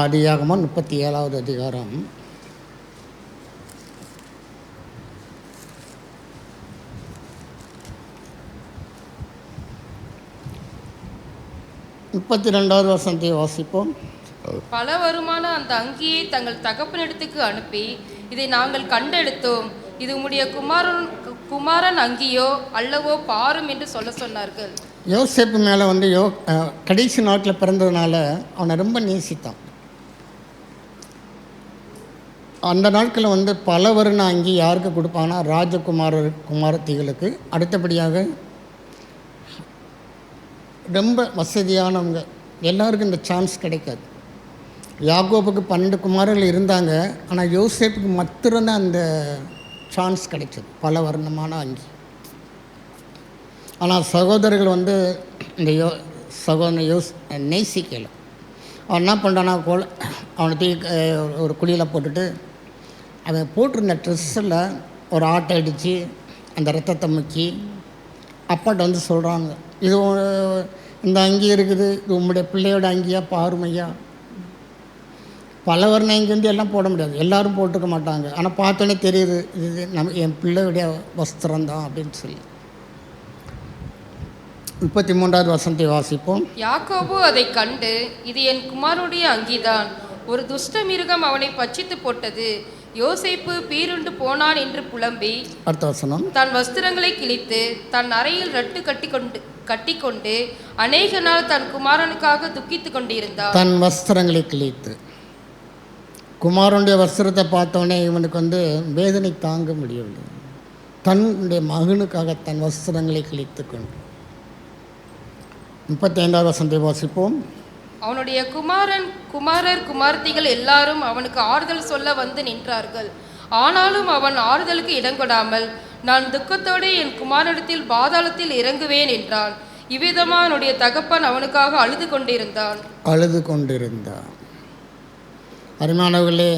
ஆதியாகமம் 37வது அதிகாரம் 32வது வசனத்தை வாசிப்போம். பல வருமான அந்த அங்கியை தங்கள் தகப்பனிடத்துக்கு அனுப்பி, இதை நாங்கள் கண்டெடுத்தோம், இது உம்முடைய குமாரன் அங்கியோ அல்லவோ பாரும் என்று சொன்னார்கள். யோசேப்பு மேலே கடைசி நாட்டில் பிறந்ததுனால அவனை ரொம்ப நேசித்தான். அந்த நாட்களில் பல வருண அங்கி யாருக்கு கொடுப்பாங்கன்னா குமாரத்திகளுக்கு. அடுத்தபடியாக ரொம்ப வசதியானவங்க எல்லாருக்கும் இந்த சான்ஸ் கிடைக்காது. யாக்கோபுக்கு 12 குமாரர்கள் இருந்தாங்க, ஆனால் யோசேப்புக்கு மாத்திரம்தான் அந்த சான்ஸ் கிடைச்சது, பல வர்ணமான அங்கி. ஆனால் சகோதரர்கள் இந்த சகோதரன் நேசிக்கலை. அவன் என்ன பண்ணுறான்னா அவனை ஒரு குழியில் போட்டுட்டு அவன் போட்டிருந்த ட்ரெஸ்ஸில் ஒரு ஆட்டை அடித்து அந்த ரத்தத்தை முக்கி அப்பாட்ட சொல்கிறாங்க, இது இந்த அங்கி இருக்குது, இது உங்களுடைய பிள்ளையோட அங்கியா பாருமையா. பல வர்ண அங்கி எல்லாம் போட முடியாது, எல்லோரும் போட்டுக்க மாட்டாங்க. ஆனால் பார்த்தோன்னே தெரியுது இது என் பிள்ளையுடைய வஸ்திரம்தான் அப்படின்னு சொல்லி. 33வது வசனத்தை வாசிப்போம். யாக்கோபு அதை கண்டு, இது என் குமாரனுடைய அங்கிதான், ஒரு துஷ்ட மிருகம் அவனை பட்சித்து போட்டது, யோசேப்பு பீருண்டு போனான் என்று புலம்பி அடுத்த வசனம், தன் வஸ்திரங்களை கிழித்து தன் அறையில் ரட்டு கட்டிக்கொண்டு அநேக நாள் தன் குமாரனுக்காக துக்கித்துக் கொண்டிருந்தான். தன் வஸ்திரங்களை கிழித்து, குமாரனுடைய வஸ்திரத்தை பார்த்தோன்னே இவனுக்கு வேதனை தாங்க முடியவில்லை. தன்னுடைய மகனுக்காக தன் வஸ்திரங்களை கிழித்து கொண்டு. 35வது வசனத்தை வாசிப்போம். அவனுடைய குமாரத்திகள் எல்லாரும் அவனுக்கு ஆறுதல் சொல்ல வந்து நின்றார்கள். ஆனாலும் அவன் ஆறுதலுக்கு இடங்கொடாமல், நான் துக்கத்தோடு என் குமாரனிடத்தில் பாதாளத்தில் இறங்குவேன் என்றான். இவ்விதமா அவனுடைய தகப்பன் அவனுக்காக அழுது கொண்டிருந்தான். அருமையானவர்களே,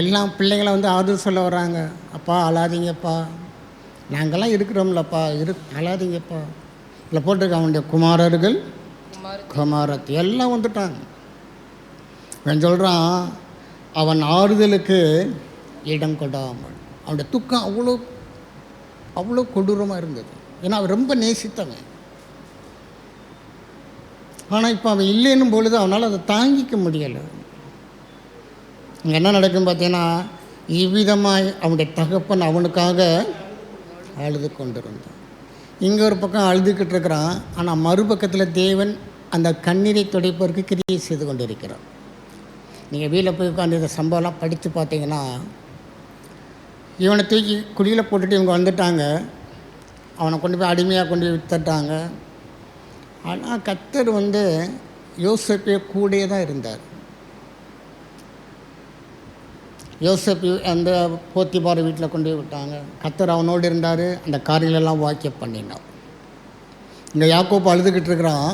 எல்லா பிள்ளைங்களும் ஆறுதல் சொல்ல வராங்க. அப்பா அழாதீங்கப்பா, நாங்கள்லாம் இருக்கிறோம்லப்பா, அழாதீங்கப்பா. இல்லை போட்டிருக்க அவனுடைய குமாரர்கள் குமாரத்தி எல்லாம் வந்துட்டாங்க. அவன் சொல்கிறான், அவன் ஆறுதலுக்கு இடம் கொடாமல். அவனுடைய துக்கம் அவ்வளோ கொடூரமாக இருந்தது. ஏன்னா அவன் ரொம்ப நேசித்தவன். ஆனால் இப்போ அவன் இல்லைன்னும் பொழுது அவனால் அதை தாங்கிக்க முடியலை. இங்கே என்ன நடக்குன்னு பார்த்தீங்கன்னா, இவ்விதமாய் அவனுடைய தகப்பன் அவனுக்காக அழுது கொண்டிருந்தான். இங்கே ஒரு பக்கம் அழுதுகிட்டு இருக்கிறான், ஆனால் மறுபக்கத்தில் தேவன் அந்த கண்ணீரை துடைப்பதற்கு கிரியை செய்து கொண்டிருக்கிறான். நீங்கள் வீட்டில் போய் உட்காந்து இந்த சம்பவம்லாம் படித்து பார்த்தீங்கன்னா, இவனை தூக்கி குழியில் போட்டுட்டு இவங்க வந்துட்டாங்க. அவனை கொண்டு போய் அடிமையாக கொண்டு போய் வித்துட்டாங்க. ஆனால் கர்த்தர் யோசேப்பே கூடயே தான் இருந்தார். யோசேப்பு அந்த போத்திபார் வீட்டில் கொண்டு போய் விட்டாங்க. கர்த்தர் அவனோடு இருந்தார். அந்த காரியங்களெல்லாம் வாக்கிய பண்ணினார். இந்த யாக்கோப்பு அழுதுகிட்டு இருக்கிறான்.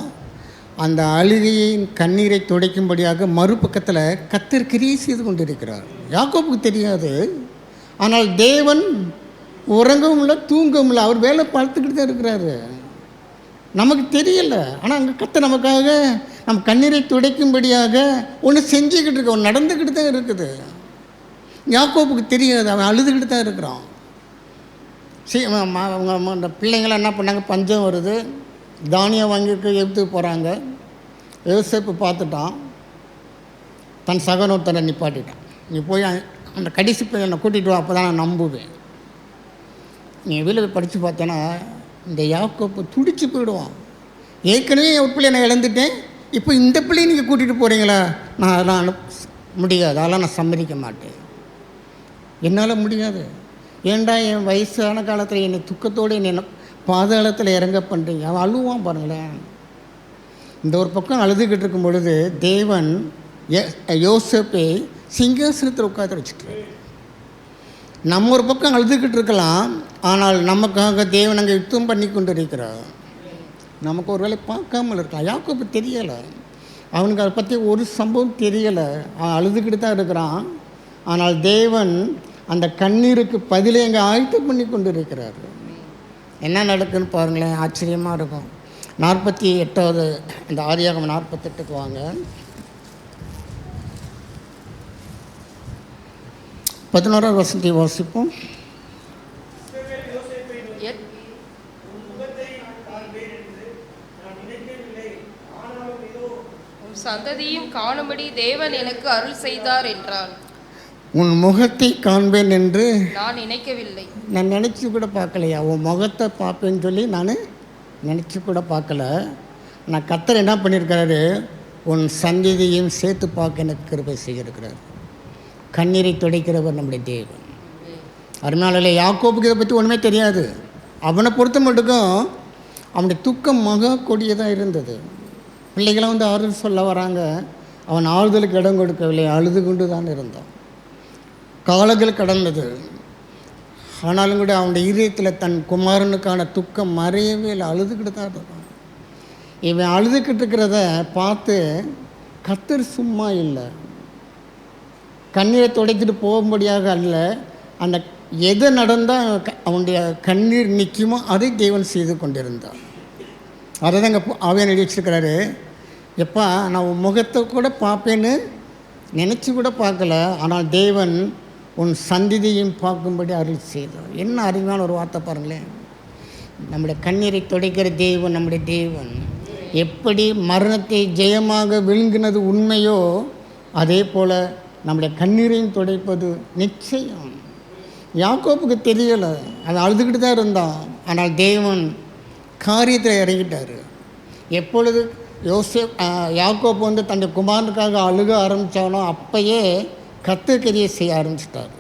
அந்த அழுகையின் கண்ணீரை துடைக்கும்படியாக மறுபக்கத்தில் கர்த்தர் கிரியை செய்து கொண்டிருக்கிறார். யாக்கோப்புக்கு தெரியாது. ஆனால் தேவன் உறங்கவும் இல்லை, தூங்கவும் இல்லை. அவர் வேலை பார்த்துக்கிட்டு தான் இருக்கிறாரு. நமக்கு தெரியலை. ஆனால் அங்கே கர்த்தர் நமக்காக நம்ம கண்ணீரை துடைக்கும்படியாக ஒன்று செஞ்சுக்கிட்டு இருக்க, ஒன்று நடந்துக்கிட்டு தான் இருக்குது. யாக்கோப்புக்கு தெரியாது. அவன் அழுதுகிட்டு தான் இருக்கிறான். அவங்க அந்த பிள்ளைங்களாம் என்ன பண்ணாங்க, பஞ்சம் வருது, தானியம் வாங்கிட்டு எடுத்துக்கு போகிறாங்க. யோசேப்பு பார்த்துட்டான். தன் சகனொருத்தனை நிப்பாட்டிட்டான். நீ போய் அந்த கடைசி என்னை கூட்டிகிட்டு வா, அப்போ தான் நான் நம்புவேன். நீ வெளியில் படித்து பார்த்தேன்னா இந்த யாக்கோப்பு துடிச்சு போயிடுவான். ஏற்கனவே ஒரு பிள்ளை நான் இழந்துட்டேன், இப்போ இந்த பிள்ளையை நீங்கள் கூட்டிகிட்டு போகிறீங்களா? நான் அதெல்லாம் முடியாது, அதெல்லாம் நான் சம்மதிக்க மாட்டேன், என்னால் முடியாது. ஏண்டா என் வயசான காலத்தில் என்னை துக்கத்தோடு என்னை பாதாளத்தில் இறங்க பண்ணுறீங்க. அவன் அழுவான் பாருங்களேன். இந்த ஒரு பக்கம் அழுதுகிட்டு இருக்கும் பொழுது தேவன் யோசேப்பை சிங்காசனத்தில் உட்காந்து வச்சுட்டார். நம்ம ஒரு பக்கம் அழுதுகிட்டு இருக்கலாம், ஆனால் நமக்காக தேவன் அங்கே யுத்தம் பண்ணி கொண்டு இருக்கிறார். நமக்கு ஒரு வேளை பார்க்காமல் இருக்கலாம். யாக்கோப்பு தெரியலை, அவனுக்கு அதை பற்றி ஒரு சம்பவம் தெரியலை. அவன் அழுதுகிட்டு தான் இருக்கிறான். ஆனால் தேவன் அந்த கண்ணீருக்கு பதிலை அங்கே ஆயத்தம் பண்ணி கொண்டு இருக்கிறார். என்ன நடக்குன்னு பாருங்களேன், ஆச்சரியமாக இருக்கும். 48வது இந்த ஆதியாகமம் 48க்கு வாங்க. 11வது வசனத்தை வாசிப்போம். சந்ததியும் காணும்படி தேவன் எனக்கு அருள் செய்தார் என்றான். உன் முகத்தை காண்பேன் என்று நான் நினைக்கவில்லை. நான் நினச்சி கூட பார்க்கலையா? உன் முகத்தை பார்ப்பேன்னு சொல்லி நான் நினச்சி கூட பார்க்கல. நான் கர்த்தர் என்ன பண்ணியிருக்கிறாரு, உன் சந்ததியையும் சேர்த்து பார்க்க எனக்கு கிருபை செய்திருக்கிறார். கண்ணீரை துடைக்கிறவர் நம்முடைய தேவன். அருமையாளர்களே, யாக்கோப்புக்கு இதை பற்றி ஒன்றுமே தெரியாது. அவனை பொறுத்த மட்டுக்கும் அவனுடைய துக்கம் மகா கொடியதாக இருந்தது. பிள்ளைகளை ஆறுதல் சொல்ல வராங்க, அவன் ஆறுதலுக்கு இடம் கொடுக்கவில்லை, அழுது கொண்டு தான் இருந்தான். காலங்கள் கடந்தது. ஆனாலும் கூட அவனுடைய இதயத்தில் தன் குமாரனுக்கான துக்கம் மறையவே இல்லை, அழுதுகிட்டு தான் இருக்கான். இவன் அழுதுகிட்டு இருக்கிறத பார்த்து கர்த்தர் சும்மா இல்லை, கண்ணீரை துடைத்துட்டு போகும்படியாக அல்ல, அந்த எது நடந்தால் அவனுடைய கண்ணீர் நிற்குமோ அதை தேவன் செய்து கொண்டிருந்தார். அதை தான் இங்கே ஆவியானவர் எழுதி வச்சிருக்கிறாரு. எப்பா, நான் உன் முகத்தை கூட பார்ப்பேன்னு நினச்சி கூட பார்க்கல, ஆனால் தேவன் உன் சந்ததியையும் பார்க்கும்படி அருள் செய்தார். என்ன அருமையான ஒரு வார்த்தை பாருங்களேன். நம்முடைய கண்ணீரை துடைக்கிற தேவன் நம்முடைய தேவன். எப்படி மரணத்தை ஜெயமாக விழுங்கினது உண்மையோ அதே போல் நம்முடைய கண்ணீரையும் துடைப்பது நிச்சயம். யாக்கோப்புக்கு தெரியலை, அதை அழுதுகிட்டு தான் இருந்தான். ஆனால் தேவன் காரியத்தில் இறங்கிட்டார். எப்பொழுது யாக்கோப்பு தன்னுடைய குமாரனுக்காக அழுக ஆரம்பித்தானோ அப்பயே கர்த்தர் செய்ய ஆரம்பிச்சிட்டார்.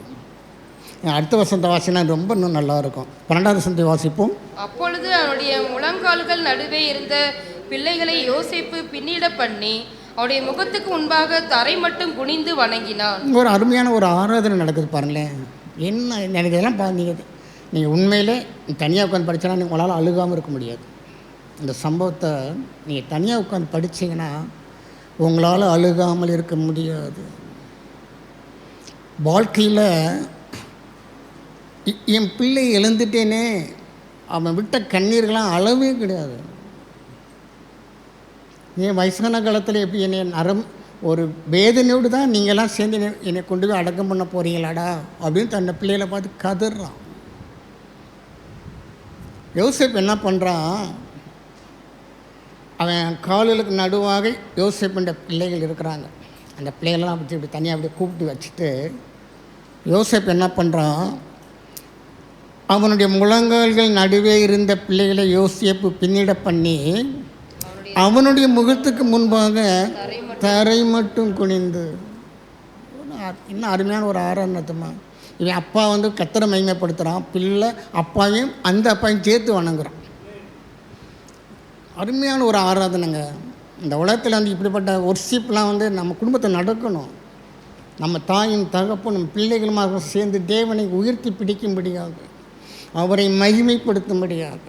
அடுத்த வசனத்தை வாசினா ரொம்ப இன்னும் நல்லாயிருக்கும். 12வது வசனத்தை வாசிப்போம். அப்பொழுது அவனுடைய முழங்கால்கள் நடுவே இருந்த பிள்ளைகளை யோசேப்பு பின்னிட பண்ணி அவருடைய முகத்துக்கு முன்பாக தரை மட்டும் குனிந்து வணங்கினான். ஒரு அருமையான ஒரு ஆராதனை நடக்குது பாருங்களேன். என்ன எனக்கு இதெல்லாம் நீங்கள் உண்மையிலே தனியாக உட்காந்து படித்தா உங்களால் அழுகாமல் இருக்க முடியாது. இந்த சம்பவத்தை நீங்கள் தனியாக உட்காந்து படித்தீங்கன்னா உங்களால் அழுகாமல் இருக்க முடியாது. வாழ்க்கையில் என் பிள்ளை இழந்துட்டேனே, அவன் விட்ட கண்ணீர்கள்லாம் அளவே கிடையாது. என் வயசான காலத்தில் எப்படி என்னை ஒரு வேதனையோடு தான் நீங்கள்லாம் சேர்ந்து என்னை கொண்டு போய் அடக்கம் பண்ண போகிறீங்களாடா அப்படின்னு தன்னை பிள்ளைகளை பார்த்து கதறான். யோசேப்பு என்ன பண்ணுறான், அவன் கால்களுக்கு நடுவாக யோசேப்புன்ற பிள்ளைகள் இருக்கிறாங்க. அந்த பிள்ளைகளெல்லாம் இப்படி தனியாக அப்படியே கூப்பிட்டு வச்சுட்டு யோசேப்பு என்ன பண்ணுறான், அவனுடைய முழங்கால்கள் நடுவே இருந்த பிள்ளைகளை யோசேப்பு பின்னிட பண்ணி அவனுடைய முகத்துக்கு முன்பாக தரை மட்டும் குனிந்து. இன்னும் அருமையான ஒரு ஆராதனத்துமா. இவன் அப்பா வந்து கர்த்தரை மகிமைப்படுத்துகிறான், பிள்ளை அப்பாவையும் அந்த அப்பாவையும் சேர்த்து வணங்குறான். அருமையான ஒரு ஆராதனைங்க. இந்த உலகத்தில் வந்து இப்படிப்பட்ட ஒர்ஷிப்லாம் வந்து நம்ம குடும்பத்தை நடக்கணும். நம்ம தாயும் தகப்பனும் பிள்ளைகளுமாக சேர்ந்து தேவனை உயர்த்தி பிடிக்கும்படியாக, அவரை மகிமைப்படுத்தும்படியாக.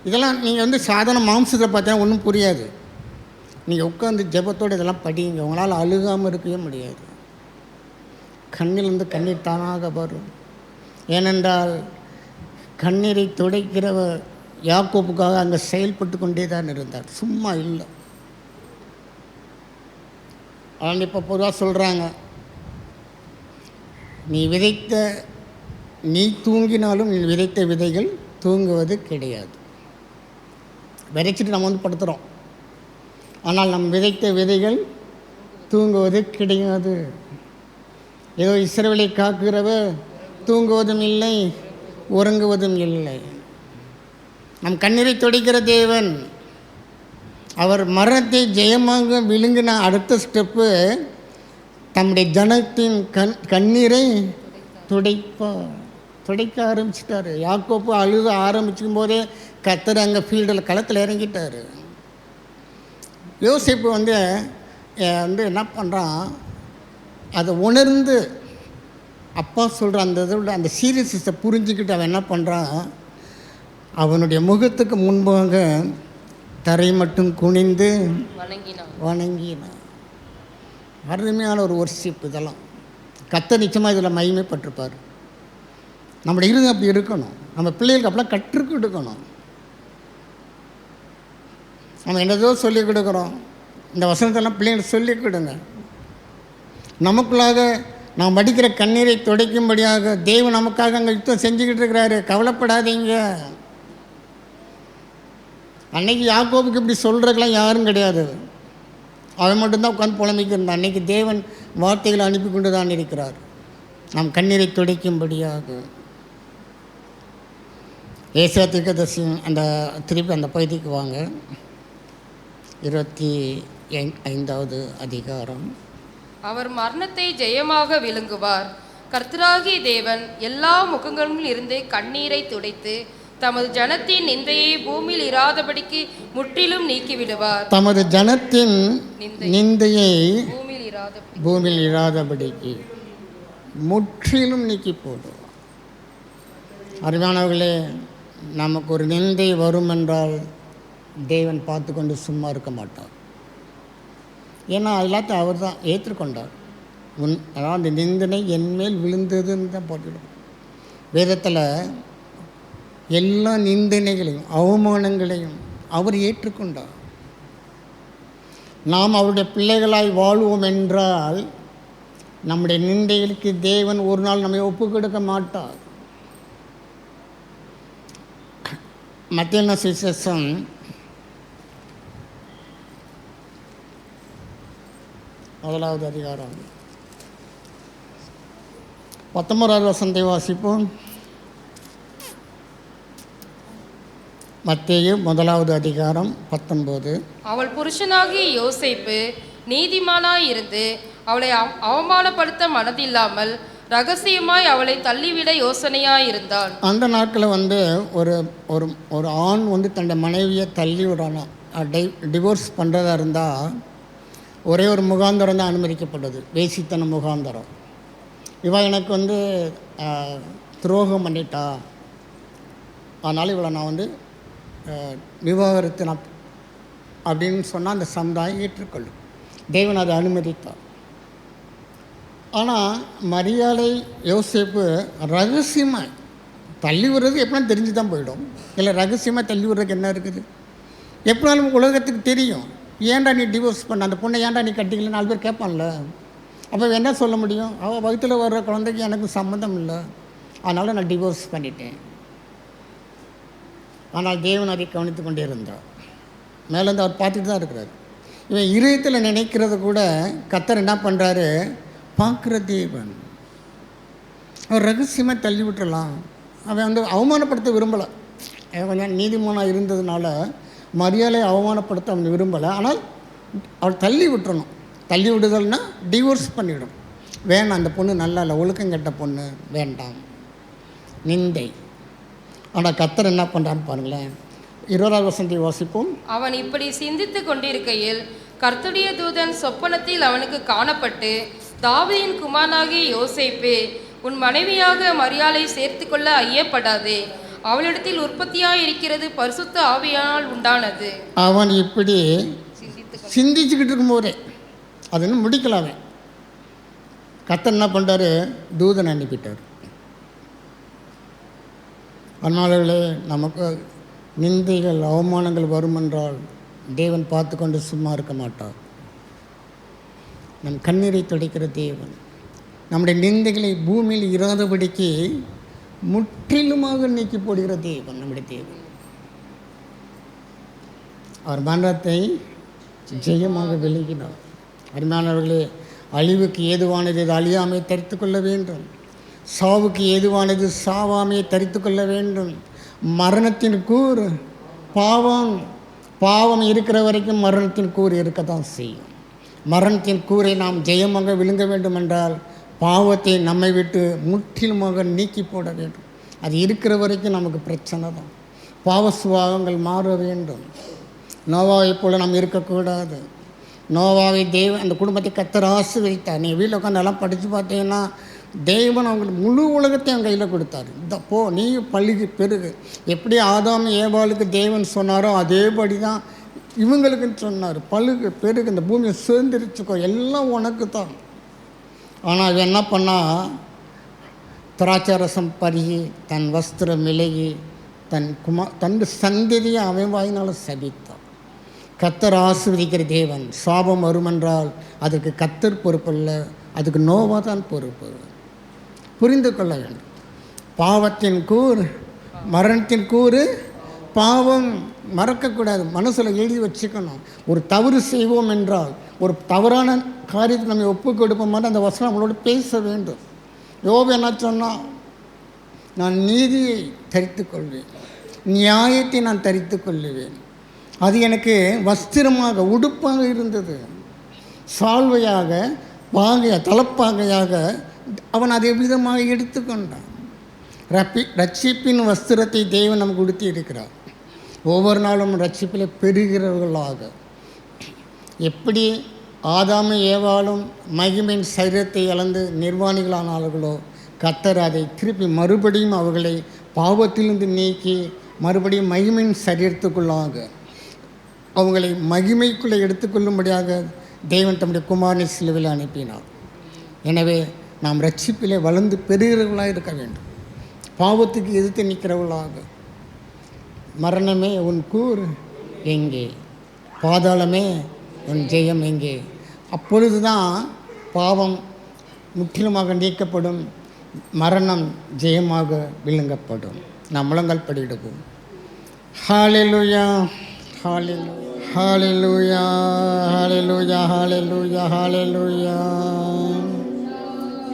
இதெல்லாம் நீங்கள் வந்து சாதாரண மாம்சத்தை பார்த்தா ஒன்றும் புரியாது. நீங்கள் உட்காந்து ஜெபத்தோடு இதெல்லாம் படிங்க, உங்களால் அழுகாமல் இருக்கவே முடியாது. கண்ணிலிருந்து கண்ணீர் தானாக வரும். ஏனென்றால் கண்ணீரை துடைக்கிறவர் யாக்கோப்புக்காக அங்கே செயல்பட்டு கொண்டே தான் இருந்தார், சும்மா இல்லை. ஆனால் இப்போ பொதுவாக சொல்கிறாங்க, நீ தூங்கினாலும் நீ விதைத்த விதைகள் தூங்குவது கிடையாது. விதைச்சிட்டு நம்ம வந்து படுத்துகிறோம், ஆனால் நம்ம விதைத்த விதைகள் தூங்குவது கிடையாது. ஏதோ இஸ்ரவேலை காக்கிறவர் தூங்குவதும் இல்லை, உறங்குவதும் இல்லை. நம் கண்ணீரை துடைக்கிற தேவன். அவர் மரணத்தை ஜெயமாக விழுங்கின அடுத்த ஸ்டெப்பு தம்முடைய ஜனத்தின் கண்ணீரை துடைக்க ஆரம்பிச்சிட்டாரு. யாக்கோப்பு அழுத ஆரம்பிக்கும் போதே கர்த்தர் அங்கே ஃபீல்டில் களத்தில் இறங்கிட்டார். யோசேப்பு வந்து என்ன பண்ணுறான், அதை உணர்ந்து அப்பா சொல்கிற அந்த இதோட அந்த சீரியஸை புரிஞ்சுக்கிட்டு அவன் என்ன பண்ணுறான், அவனுடைய முகத்துக்கு முன்பாக தரை மட்டும் குனிந்து வணங்கினான். அருமையான ஒரு ஒர்ஷிப். இதெல்லாம் கர்த்தர் நிச்சயமாக இதில் மகிமைப்பட்டிருப்பார். நம்முடைய இருதயம் அப்படி இருக்கணும். நம்ம பிள்ளைகளுக்கு அப்படிலாம் கற்றுக் கொடுக்கணும். நம்ம என்னதோ சொல்லிக் கொடுக்குறோம், இந்த வசனத்தெல்லாம் பிள்ளைங்களுக்கு சொல்லிக் கொடுங்க. நமக்குள்ளாக நாம் வடிக்கிற கண்ணீரை துடைக்கும்படியாக தேவன் நமக்காக அங்கே யுத்தம் செஞ்சுக்கிட்டு இருக்கிறாரு. கவலைப்படாதீங்க. அன்னைக்கு யாக்கோபுக்கு இப்படி சொல்கிறதுக்கெல்லாம் யாரும் கிடையாது. அவன் மட்டும்தான் உட்காந்து புலம்பிக்கிருந்தான். அன்னைக்கு தேவன் வார்த்தைகளை அனுப்பி கொண்டு தான் இருக்கிறார், நாம் கண்ணீரை துடைக்கும்படியாக. ஏசாயா தீர்க்கதரிசி அந்த திருப்பி அந்த பகுதிக்கு வாங்க, 25வது அதிகாரம். அவர் மரணத்தை ஜெயமாக விழுங்குவார். கர்த்தராகிய தேவன் எல்லா முகங்களிலும் இருந்து கண்ணீரை துடைத்து தமது ஜனத்தின் நிந்தையை பூமியில் இராதபடிக்கு முற்றிலும் நீக்கிவிடுவார். தமது ஜனத்தின் நிந்தையை பூமியில் இராதபடிக்கு முற்றிலும் நீக்கி போடுவார். அருமையானவர்களே, நமக்கு ஒரு நிந்தை வரும் என்றால் தேவன் பார்த்து கொண்டு சும்மா இருக்க மாட்டார். ஏன்னா எல்லாத்தையும் அவர் தான் ஏற்றுக்கொண்டார். அதாவது அந்த நிந்தனை என்மேல் விழுந்ததுன்னு தான் போட்டுடும். வேதத்தில் எல்லா நிந்தனைகளையும் அவமானங்களையும் அவர் ஏற்றுக்கொண்டார். நாம் அவருடைய பிள்ளைகளாய் வாழ்வோம் என்றால் நம்முடைய நிந்தைகளுக்கு தேவன் ஒரு நாள் நம்மை ஒப்பு கொடுக்க மாட்டார். மத்தேயு சுவிசேஷம் 1வது அதிகாரம் 19வது வசனத்தை வாசிப்போம். மத்தேயு 1வது அதிகாரம் 19. அவள் புருஷனாகிய யோசேப்பு நீதிமானாய் இருந்து அவளை அவமானப்படுத்த மனதில்லாமல் ரகசியமாய் அவளை தள்ளிவிட யோசனையாய் இருந்தான். அந்த நாட்களில் வந்து ஒரு ஆண் வந்து தன்னுடைய மனைவியை தள்ளி விடணும், டிவோர்ஸ் பண்ணுறதா இருந்தால் ஒரே ஒரு முகாந்தரம் தான் அனுமதிக்கப்பட்டது, வேசித்தன முகாந்தரம். இவள் எனக்கு வந்து துரோகம் பண்ணிட்டா, அதனால் இவளை நான் வந்து விவாகரத்து நான் அப்படின்னு சொன்னால் அந்த சமுதாயம் ஏற்றுக்கொள்ளும். தேவன் அதை அனுமதித்தார். ஆனால் மரியாதை யோசேப்பு ரகசியமாக தள்ளி விடுறது எப்படின்னா தெரிஞ்சு தான் போயிடும். இல்லை ரகசியமாக தள்ளி விடுறதுக்கு என்ன இருக்குது? எப்படினாலும் உலகத்துக்கு தெரியும். ஏன்டா நீ டிவோர்ஸ் பண்ண, அந்த பொண்ணை ஏன்டா நீ கட்டிக்கல, 4 பேர் கேட்பான்ல. அப்போ என்ன சொல்ல முடியும்? அவள் வகுத்தில் வர்ற குழந்தைக்கு எனக்கு சம்மந்தம் இல்லை, அதனால் நான் டிவோர்ஸ் பண்ணிட்டேன். ஆனால் தேவன் அதை கவனித்து கொண்டே இருந்தார். மேலேருந்து அவர் பார்த்துட்டு தான் இருக்கிறார். இவன் இதயத்தில் நினைக்கிறத கூட கர்த்தர் என்ன பண்ணுறாரு, பார்க்குற தேவன். அவர் ரகசியமாக தள்ளி விட்டுறலாம். அவன் வந்து அவமானப்படுத்த விரும்பலை. கொஞ்சம் நீதிமானாக இருந்ததுனால மரியாதை அவமானப்படுத்த அவன் விரும்பலை. ஆனால் அவள் தள்ளி விட்டுறணும். தள்ளி விடுதல்னா டிவோர்ஸ் பண்ணிவிடும். வேணாம், அந்த பொண்ணு நல்லா இல்லை, ஒழுக்கம் கெட்ட பொண்ணு, வேண்டாம், நிந்தை. ஆனால் கர்த்தர் என்ன பண்ணுறான்னு பாருங்களேன். 20வது வசனத்தை வாசிப்போம். அவன் இப்படி சிந்தித்து கொண்டிருக்கையில் கர்த்தருடைய தூதன் சொப்பனத்தில் அவனுக்கு காணப்பட்டு, தாவீதின் குமாரனாகிய யோசேப்பே, உன் மனைவியாக மரியாளை சேர்த்து கொள்ள ஐயப்படாதே, அவளிடத்தில் உற்பத்தியாய் இருக்கிறது பரிசுத்த ஆவியானால் உண்டானது. அவன் இப்படி சிந்திச்சுக்கிட்டு இருக்கும்போதே அது இன்னும் முடிக்கலாமே, கர்த்தர் என்ன பண்ணுறாரு, தூதன் அனுப்பிட்டார். அதனாலே நமக்கு நிந்தைகள் அவமானங்கள் வருமென்றால் தேவன் பார்த்து கொண்டு சும்மா இருக்க மாட்டார். நம் கண்ணீரை துடைக்கிற தேவன் நம்முடைய நிந்தைகளை பூமியில் இராதபடிக்கு முற்றிலுமாக நீக்கி போடுகிற தேவன் நம்முடைய தேவன். அவர் மரணத்தை ஜெயமாக விலகினார். அருமையானவர்களே, அழிவுக்கு ஏதுவானது இது அழியாமை தரித்து கொள்ள வேண்டும், சாவுக்கு ஏதுவானது சாவாமையை தரித்து கொள்ள வேண்டும். மரணத்தின் கூர் பாவம், பாவம் இருக்கிற வரைக்கும் மரணத்தின் கூர் இருக்கத்தான் செய்யும். மரணத்தின் கூரை நாம் ஜெயமாக விழுங்க வேண்டும் என்றால் பாவத்தை நம்மை விட்டு முற்றிலுமாக நீக்கி போட வேண்டும். அது இருக்கிற வரைக்கும் நமக்கு பிரச்சனை தான். பாவ சுபாவங்கள் மாற வேண்டும். நோவாவை போல் நாம் இருக்கக்கூடாது. நோவாவை அந்த குடும்பத்தை கர்த்தர் ஆசீர்வதித்தார். நீங்கள் வீட்டில் உட்காந்து எல்லாம் படித்து பார்த்தீங்கன்னா தேவன் அவங்களுக்கு முழு உலகத்தையும் அவங்க கையில் கொடுத்தாரு. இந்த போ, நீ பழுகி பெருகு. எப்படி ஆதாம் ஏவாளுக்கு தேவன் சொன்னாரோ அதேபடி தான் இவங்களுக்குன்னு சொன்னார். பழுகு பெருகு, இந்த பூமியை சேர்ந்துருச்சுக்கோ, எல்லாம் உனக்கு தான். ஆனால் அவன் என்ன பண்ணால், திராட்சை ரசம் பருகி தன் வஸ்திரம் விலகி தன் சந்ததியை அவன் வாயினால் சபித்தான். கர்த்தர் ஆசீர்வதிக்கிற தேவன். சாபம் வருமென்றால் அதுக்கு கர்த்தர் பொறுப்பு இல்லை, அதுக்கு நோவா தான் பொறுப்பு. புரிந்து கொள்ள வேண்டும். பாவத்தின் கூர் மரணத்தின் கூறு பாவம். மறக்கக்கூடாது, மனசில் எழுதி வச்சுக்கணும். ஒரு தவறு செய்வோம் என்றால், ஒரு தவறான காரியத்தை நம்ம ஒப்பு கொடுப்போம், அந்த வசனம் நம்மளோட பேச வேண்டும். யோபு என்ன சொன்னால், நான் நீதியை தரித்து கொள்வேன், நியாயத்தை நான் தரித்து கொள்ளுவேன். அது எனக்கு வஸ்திரமாக உடுப்பாக இருந்தது, சால்வையாக தலப்பாகையாக அவன் அதே விதமாக எடுத்துக்கொண்டான். ரட்சிப்பின் வஸ்திரத்தை தேவன் நமக்கு கொடுத்து இருக்கிறார். ஒவ்வொரு நாளும் ரட்சிப்பில் பெறுகிறவர்களாக, எப்படி ஆதாமும் ஏவாளும் மகிமையின் சரீரத்தை இழந்து நிர்வாணிகளானார்களோ, கர்த்தர் அதை திருப்பி மறுபடியும் அவர்களை பாவத்திலிருந்து நீக்கி மறுபடியும் மகிமையின் சரீரத்துக்குள்ளாக அவங்களை மகிமைக்குள்ளே எடுத்துக்கொள்ளும்படியாக தேவன் தம்முடைய குமாரனை சிலுவையில் அனுப்பினார். எனவே நாம் ரட்சிப்பிலே வளர்ந்து பெறுகிறவர்களாக இருக்க வேண்டும். பாவத்துக்கு எதிர்த்து நிற்கிறவர்களாக. மரணமே உன் கூர் எங்கே, பாதாளமே உன் ஜெயம் எங்கே? அப்பொழுது தான் பாவம் முற்றிலுமாக நீக்கப்படும், மரணம் ஜெயமாக விழுங்கப்படும். நாம் முழங்கால் படியிடுவோம். ஹல்லேலூயா, ஹல்லேலூயா, ஹல்லேலூயா, ஹல்லேலூயா, ஹல்லேலூயா, ஹல்லேலூயா,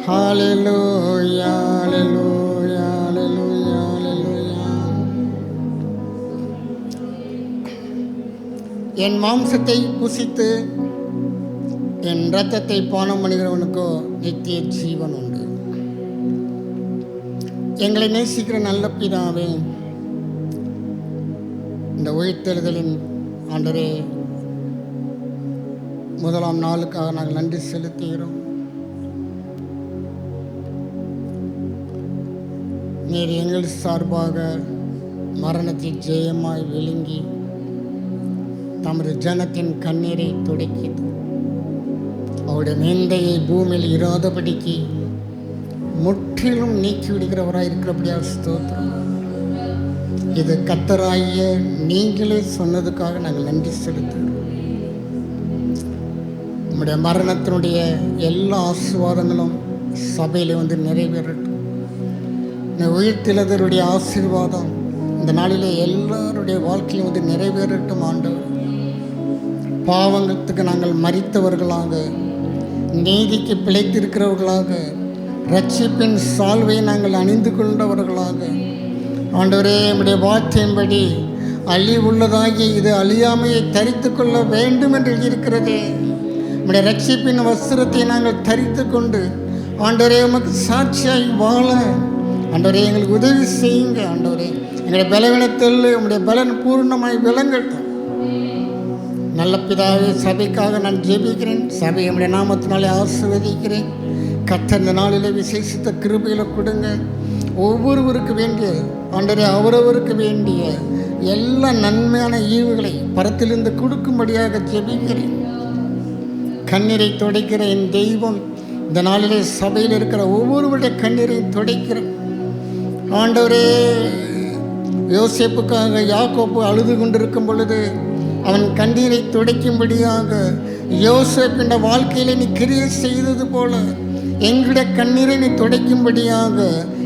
ஹல்லேலூயா, ஹல்லேலூயா, ஹல்லேலூயா, ஹல்லேலூயா. என் மாம்சத்தை புசித்து என் இரத்தத்தை பானம் பண்ணுகிறவனுக்கோ நித்திய ஜீவன் உண்டு. எங்களை நேசிக்கிற நல்ல பிதாவே, இந்த உயிர்த்தெழுதலின் ஆண்டரே முதலாம் நாளுக்காக நாங்கள் நன்றி செலுத்துகிறோம். நீர் எங்கள் சார்பாக மரணத்தை ஜெயமாய் விழுங்கி தமது ஜனத்தின் கண்ணீரை துடைக்கிது. அவருடைய நிந்தையை பூமியில் இராதபடிக்கு முற்றிலும் நீக்கிவிடுகிறவராக இருக்கிறபடியாக ஸ்தோத்திரம். இது கர்த்தராகிய நீங்களே சொன்னதுக்காக நாங்கள் நன்றி செலுத்துகிறோம். நம்முடைய மரணத்தினுடைய எல்லா ஆசீர்வாதங்களும் சபையில் வந்து நிறைவேறட்டும். உயிர்த்தெழுதலுடைய ஆசீர்வாதம் இந்த நாளிலே எல்லாருடைய வாழ்க்கையிலும் வந்து நிறைவேறட்டும். ஆண்டவர், பாவங்களுக்கு நாங்கள் மரித்தவர்களாக, நீதிக்கு பிழைத்திருக்கிறவர்களாக, ரட்சிப்பின் சால்வையை நாங்கள் அணிந்து கொண்டவர்களாக, ஆண்டவரே நம்முடைய வார்த்தையின்படி அழிவுள்ளதாகி இது அழியாமையை தரித்து கொள்ள வேண்டும் என்று இருக்கிறதே. உம்முடைய ரட்சிப்பின் வஸ்திரத்தை நாங்கள் தரித்து கொண்டு ஆண்டவரே உமக்கு சாட்சியாய் வாழ ஆண்டவரே எங்களுக்கு உதவி செய்யுங்க. ஆண்டவரே எங்களுடைய பலவீனத்தில் உம்முடைய பலன் பூர்ணமாய் விளங்கட்டும். நல்ல பிதாவே, சபைக்காக நான் ஜெபிக்கிறேன். சபை உம்முடைய நாமத்தினாலே ஆசீர்வதிக்கிறேன். கர்த்தர் இந்த நாளில் விசேஷித்த கிருபையில கொடுங்க. ஒவ்வொருவருக்கு வேண்டிய ஆண்டவரே அவரவருக்கு வேண்டிய எல்லா நன்மையான ஈவுகளை பரத்திலிருந்து கொடுக்கும்படியாக ஜெபிக்கிறேன். கண்ணீரை துடைக்கிற என் தெய்வம் இந்த நாளிலே சபையில் இருக்கிற ஒவ்வொருவருடைய கண்ணீரையும் துடைக்கிறேன். ஆண்டவரே, யோசேப்புக்காக யாக்கோப்பு அழுது கொண்டிருக்கும் பொழுது அவன் கண்ணீரை துடைக்கும்படியாக யோசேப்பின் வாழ்க்கையில நீ கிரியை செய்தது போல எங்களுடைய கண்ணீரை நீ துடைக்கும்படியாக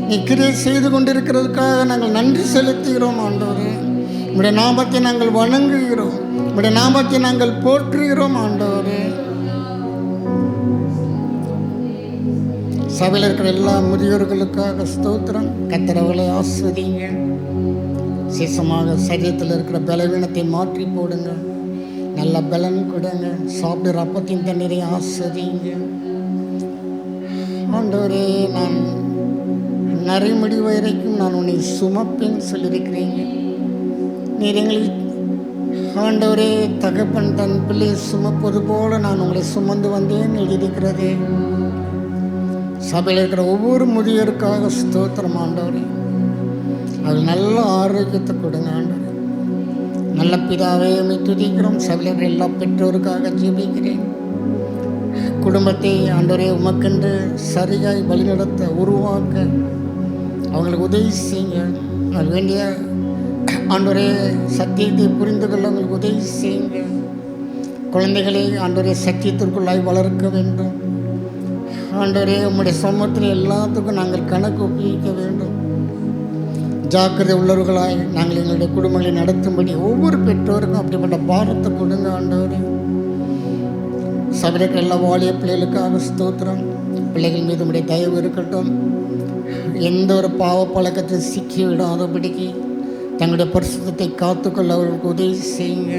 நீ கிரியை செய்து கொண்டிருக்கிறதுக்காக நாங்கள் நன்றி செலுத்துகிறோம். ஆண்டவரே, உம்முடைய நாமத்தை நாங்கள் வணங்குகிறோம். உம்முடைய நாமத்தை நாங்கள் போற்றுகிறோம். ஆண்டவரே, சபையில் இருக்கிற எல்லா முதியோர்களுக்காக ஸ்தோத்திரம். கர்த்தரவர்களை ஆஸ்வதிங்க. விசேஷமாக சரீரத்தில் இருக்கிற பலவீனத்தை மாற்றி போடுங்க. நல்ல பலன் கொடுங்க. சாப்பிடுற அப்பத்தின் தண்ணீரை ஆஸ்வதிங்க. ஆண்டவரே, நான் நரைமுடி வரைக்கும் நான் உன்னை சுமப்பேன்னு சொல்லியிருக்கிறீங்க. நீர் எங்களை ஆண்டவரே தகப்பன் தன் பிள்ளையை சுமப்பது போல நான் உங்களை சுமந்து வந்தேன் எழுதியிருக்கிறது. சபையில் இருக்கிற ஒவ்வொரு முதியோருக்காக ஸ்தோத்திரம். ஆண்டவரே, அது நல்ல ஆரோக்கியத்தை கொடுங்க. ஆண்டவரே, நல்ல பிதாவே உம்மை துதிக்கிறோம். சபையில் இருக்கிற எல்லா பெற்றோருக்காக ஜெபிக்கிறேன். குடும்பத்தை ஆண்டவரே உமக்கென்று சரியாய் வழிநடத்த உருவாக்க அவங்களுக்கு உதவி செய்யுங்க. அது வேண்டிய ஆண்டவரே சத்தியத்தை புரிந்து கொள்ள அவங்களுக்கு உதவி செய்யுங்க. குழந்தைகளை ஆண்டவரே சத்தியத்திற்குள்ளாய் வளர்க்க வேண்டும். ஆண்டவரே, உம்முடைய சமூகத்தில் எல்லாத்துக்கும் நாங்கள் கணக்கு ஒப்புவிக்க வேண்டும். ஜாக்கிரதை உள்ளவர்களாய் நாங்கள் எங்களுடைய குடும்பங்களை நடத்தும்படி ஒவ்வொரு பெற்றோருக்கும் அப்படிப்பட்ட பாரத்தை கொடுங்க. ஆண்டவரே, சபையில் எல்லா வாலிய பிள்ளைகளுக்காக ஸ்தோத்திரம். பிள்ளைகள் மீது உம்முடைய தயவு இருக்கட்டும். எந்த ஒரு பாவ பழக்கத்தை சிக்கி விடாதபடிக்கு தங்களுடைய பரிசுத்தத்தை காத்துக்கொள்ள அவர்களுக்கு உதவி செய்யுங்க.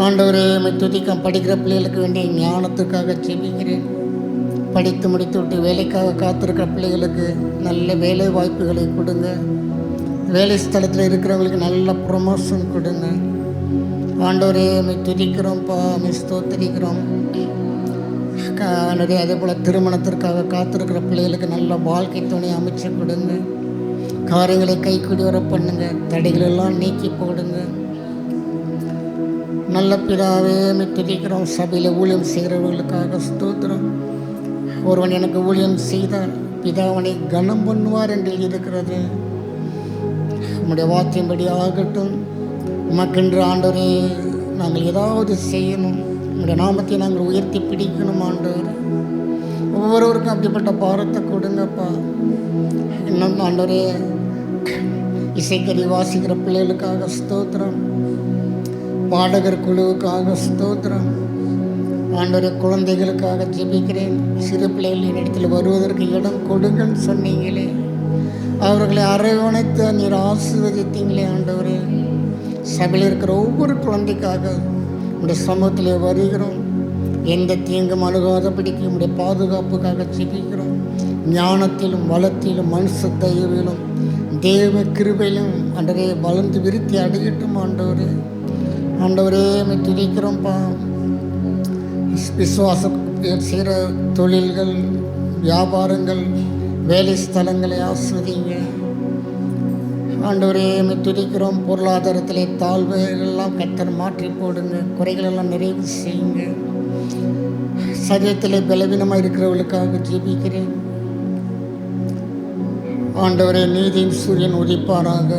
ஆண்டவரே, உம்மை துதிக்க படிக்கிற பிள்ளைகளுக்கு வேண்டிய ஞானத்துக்காக ஜெபிக்கிறேன். படித்து முடித்து விட்டு வேலைக்காக காத்திருக்கிற பிள்ளைகளுக்கு நல்ல வேலை வாய்ப்புகளை கொடுங்க. வேலை ஸ்தலத்தில் இருக்கிறவங்களுக்கு நல்ல ப்ரொமோஷன் கொடுங்க. ஆண்டவரே, உம்மை துதிக்கிறோம்ப்பா, உம்மை ஸ்தோத்திரிக்கிறோம். ஆண்டவரே, அதே போல் திருமணத்திற்காக காத்திருக்கிற பிள்ளைகளுக்கு நல்ல வாழ்க்கை துணை அமைச்சு கொடுங்க. காரியங்களை கைக்கூடி வர பண்ணுங்க. தடைகளெல்லாம் நீக்கி போடுங்க. நல்ல பிதாவே, உம்மை துதிக்கிறோம். சபையில் ஊழியம் செய்கிறவர்களுக்காக ஸ்தோத்திரம். ஒருவன் எனக்கு ஊழியம் செய்தால் பிதாவனை கனம் பண்ணுவார் என்று இருக்கிறது. உம்முடைய வார்த்தையின்படி ஆகட்டும். உமக்கென்று ஆண்டவரே நாங்கள் ஏதாவது செய்யணும். உம்முடைய நாமத்தை நாங்கள் உயர்த்தி பிடிக்கணும். ஆண்டவர் ஒவ்வொருவருக்கும் அப்படிப்பட்ட பாரத்தை கொடுங்கப்பா. இன்னும் ஆண்டவரே இசைக்கறி வாசிக்கிற பிள்ளைகளுக்காக ஸ்தோத்திரம். பாடகர் குழுவுக்காக ஸ்தோத்திரம். ஆண்டவரே, குழந்தைகளுக்காக ஜெபிக்கிறேன். சிறு பிள்ளைகளின் இடத்தில் வருவதற்கு இடம் கொடுங்கன்னு சொன்னீங்களே, அவர்களை அரவணைத்து நீர் ஆசீர்வதித்தீங்களே. ஆண்டவரே, சபையில் இருக்கிற ஒவ்வொரு குழந்தைக்காக உடைய சமூகத்திலே வருகிறோம். எந்த தீங்கும் அணுகாதபடிக்கு உடைய பாதுகாப்புக்காக ஜெபிக்கிறோம். ஞானத்திலும் வளத்திலும் மனுஷ தயவிலும் தேவ கிருபையிலும் ஆண்டவரே வளர்ந்து விருத்தி அடையட்டும். ஆண்டவரே, ஆண்டவரே உம்மை துதிக்கிறோம்ப்பா. விசுவாச செய்கிற தொழில்கள், வியாபாரங்கள், வேலை ஸ்தலங்களை ஆஸ்வதிங்க. ஆண்டவரே உம்மை துதிக்கிறோம். பொருளாதாரத்திலே தாழ்வுகளெல்லாம் கர்த்தர் மாற்றி போடுங்க. குறைகளெல்லாம் நிறைவு செய்யுங்க. சரீரத்திலே பலவீனமாக இருக்கிறவர்களுக்காக ஜெபிக்கிறேன். ஆண்டவரே, நீதியின் சூரியன் உதிப்பாராக.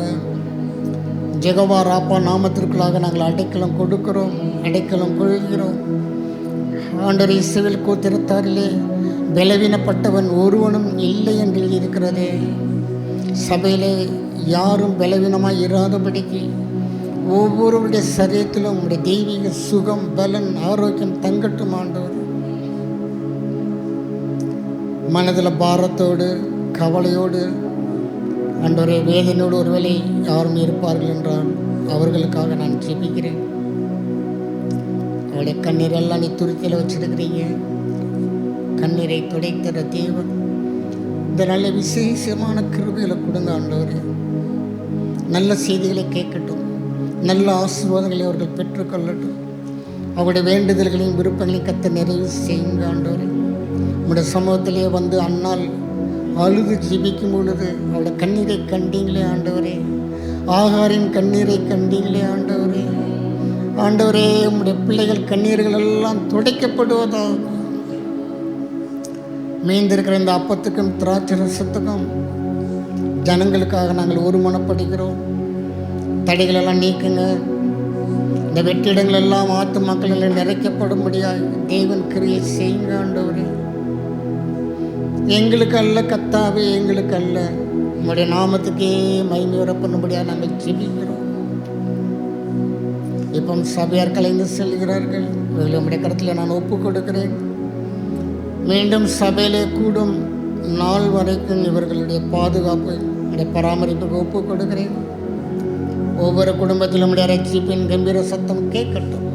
ஜெகவா ராப்பா நாமத்திற்குள்ளாக நாங்கள் அடைக்கலம் கொடுக்கிறோம், அடைக்கலம் கொள்கிறோம். ஆண்டவரே, இஸ்ரவேல் கோத்திரத்தாரிலே பலவீனப்பட்டவன் ஒருவனும் இல்லை என்று இருக்கிறதே. சபையிலே யாரும் பலவீனமாக இராதபடிக்கு ஒவ்வொருவருடைய சரீரத்திலும் உங்களுடைய தெய்வீக சுகம், பலன், ஆரோக்கியம் தங்கட்டும். ஆண்டவர் மனதில் பாரத்தோடு கவலையோடு ஆண்டவரே வேதனையோடு ஒருவேளை யாரும் இருப்பார்கள் என்றால் அவர்களுக்காக நான் ஜெபிக்கிறேன். அவருடைய கண்ணீரெல்லாம் நீ துருத்தியில் வச்சிருக்கிறீங்க. கண்ணீரை துடைக்கிற தேவன் இந்த நல்ல விசேஷமான கிருபைகளை கொடுங்க ஆண்டவரே. நல்ல செய்திகளை கேட்கட்டும், நல்ல ஆசீர்வாதங்களை அவர்கள் பெற்றுக்கொள்ளட்டும். அவருடைய வேண்டுதல்களையும் விருப்பங்களையும் கத்த நிறைவு செய்யுங்க ஆண்டவரே. உங்களுடைய சமூகத்திலே வந்து அன்னால் அழுது ஜெபிக்கும் பொழுது அவருடைய கண்ணீரை கண்டீங்களே ஆண்டவரே. ஆகாரின் கண்ணீரை கண்டீங்களே ஆண்டவரே. ஆண்டவரே, உம்முடைய பிள்ளைகள் கண்ணீர்கள் எல்லாம் துடைக்கப்படுவதாக. மீந்திருக்கிற இந்த அப்பத்துக்கும் திராட்சை ரசத்துக்கும் ஜனங்களுக்காக நாங்கள் ஒருமனப்படுகிறோம். தடைகளெல்லாம் நீக்குங்க. இந்த வெற்றிடங்கள் எல்லாம் ஆத்து மக்களில் நிறைக்கப்படும்படியாக தேவன் கிரியை செய்யுங்க ஆண்டவரே. எங்களுக்கு அல்ல கத்தாவே, எங்களுக்கு அல்ல, உங்களுடைய நாமத்துக்கே மகிமை வரப்பண்ணும்படியாக நாங்கள் ஜெபிக்கிறோம். இப்போ சபையார் கலைந்து செல்கிறார்கள். இவர்களை உங்களுடைய கருத்தில் நான் ஒப்பு கொடுக்கிறேன். மீண்டும் சபையிலே கூடும் நாள் வரைக்கும் இவர்களுடைய பாதுகாப்பு, பராமரிப்புக்கு ஒப்பு கொடுக்கிறேன். ஒவ்வொரு குடும்பத்திலும் நம்முடைய ரட்சிப்பின் கம்பீர சத்தம் கேட்கட்டும்.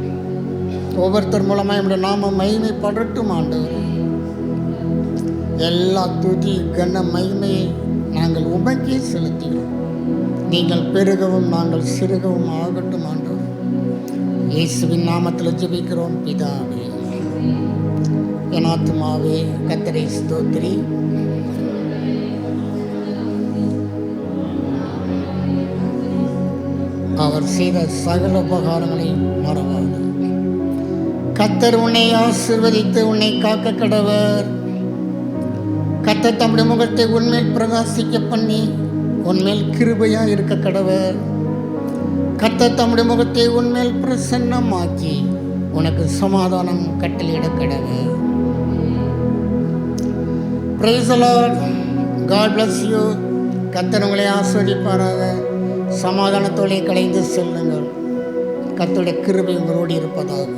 ஒவ்வொருத்தர் மூலமாக நம்முடைய நாம மகிமைப்படட்டும் ஆண்டவர். எல்லா துதி கன மகிமையை நாங்கள் உமக்கே செலுத்துகிறோம். நீங்கள் பெருகவும் நாங்கள் சிறுகவும் ஆகட்டும் ஆண்டவர். இயேசுவின் நாமத்தில் ஜெபிக்கிறோம் பிதாவே. என் ஆத்துமாவே கர்த்தரை ஸ்தோத்திரி. அவர் செய்த சகல உபகாரங்களை மறவாது. கர்த்தர் உன்னை ஆசீர்வதித்து உன்னை காக்க கடவர். கர்த்தர் தம்முடைய முகத்தை உன்மேல் பிரகாசிக்க பண்ணி உன்மேல் கிருபையா இருக்க கடவர். கர்த்தர் தம்முடைய முகத்தை உன்மேல் பிரசன்னமாக்கி உனக்கு சமாதானம் கட்டளையிட கடவர். Praise the Lord. God bless you. கர்த்தர் உங்களை ஆசீர்வதிப்பாராக. சமாதானத்தோடு கலைந்து செல்லுங்கள். கர்த்தருடைய கிருபை உங்களோடு இருப்பதாக.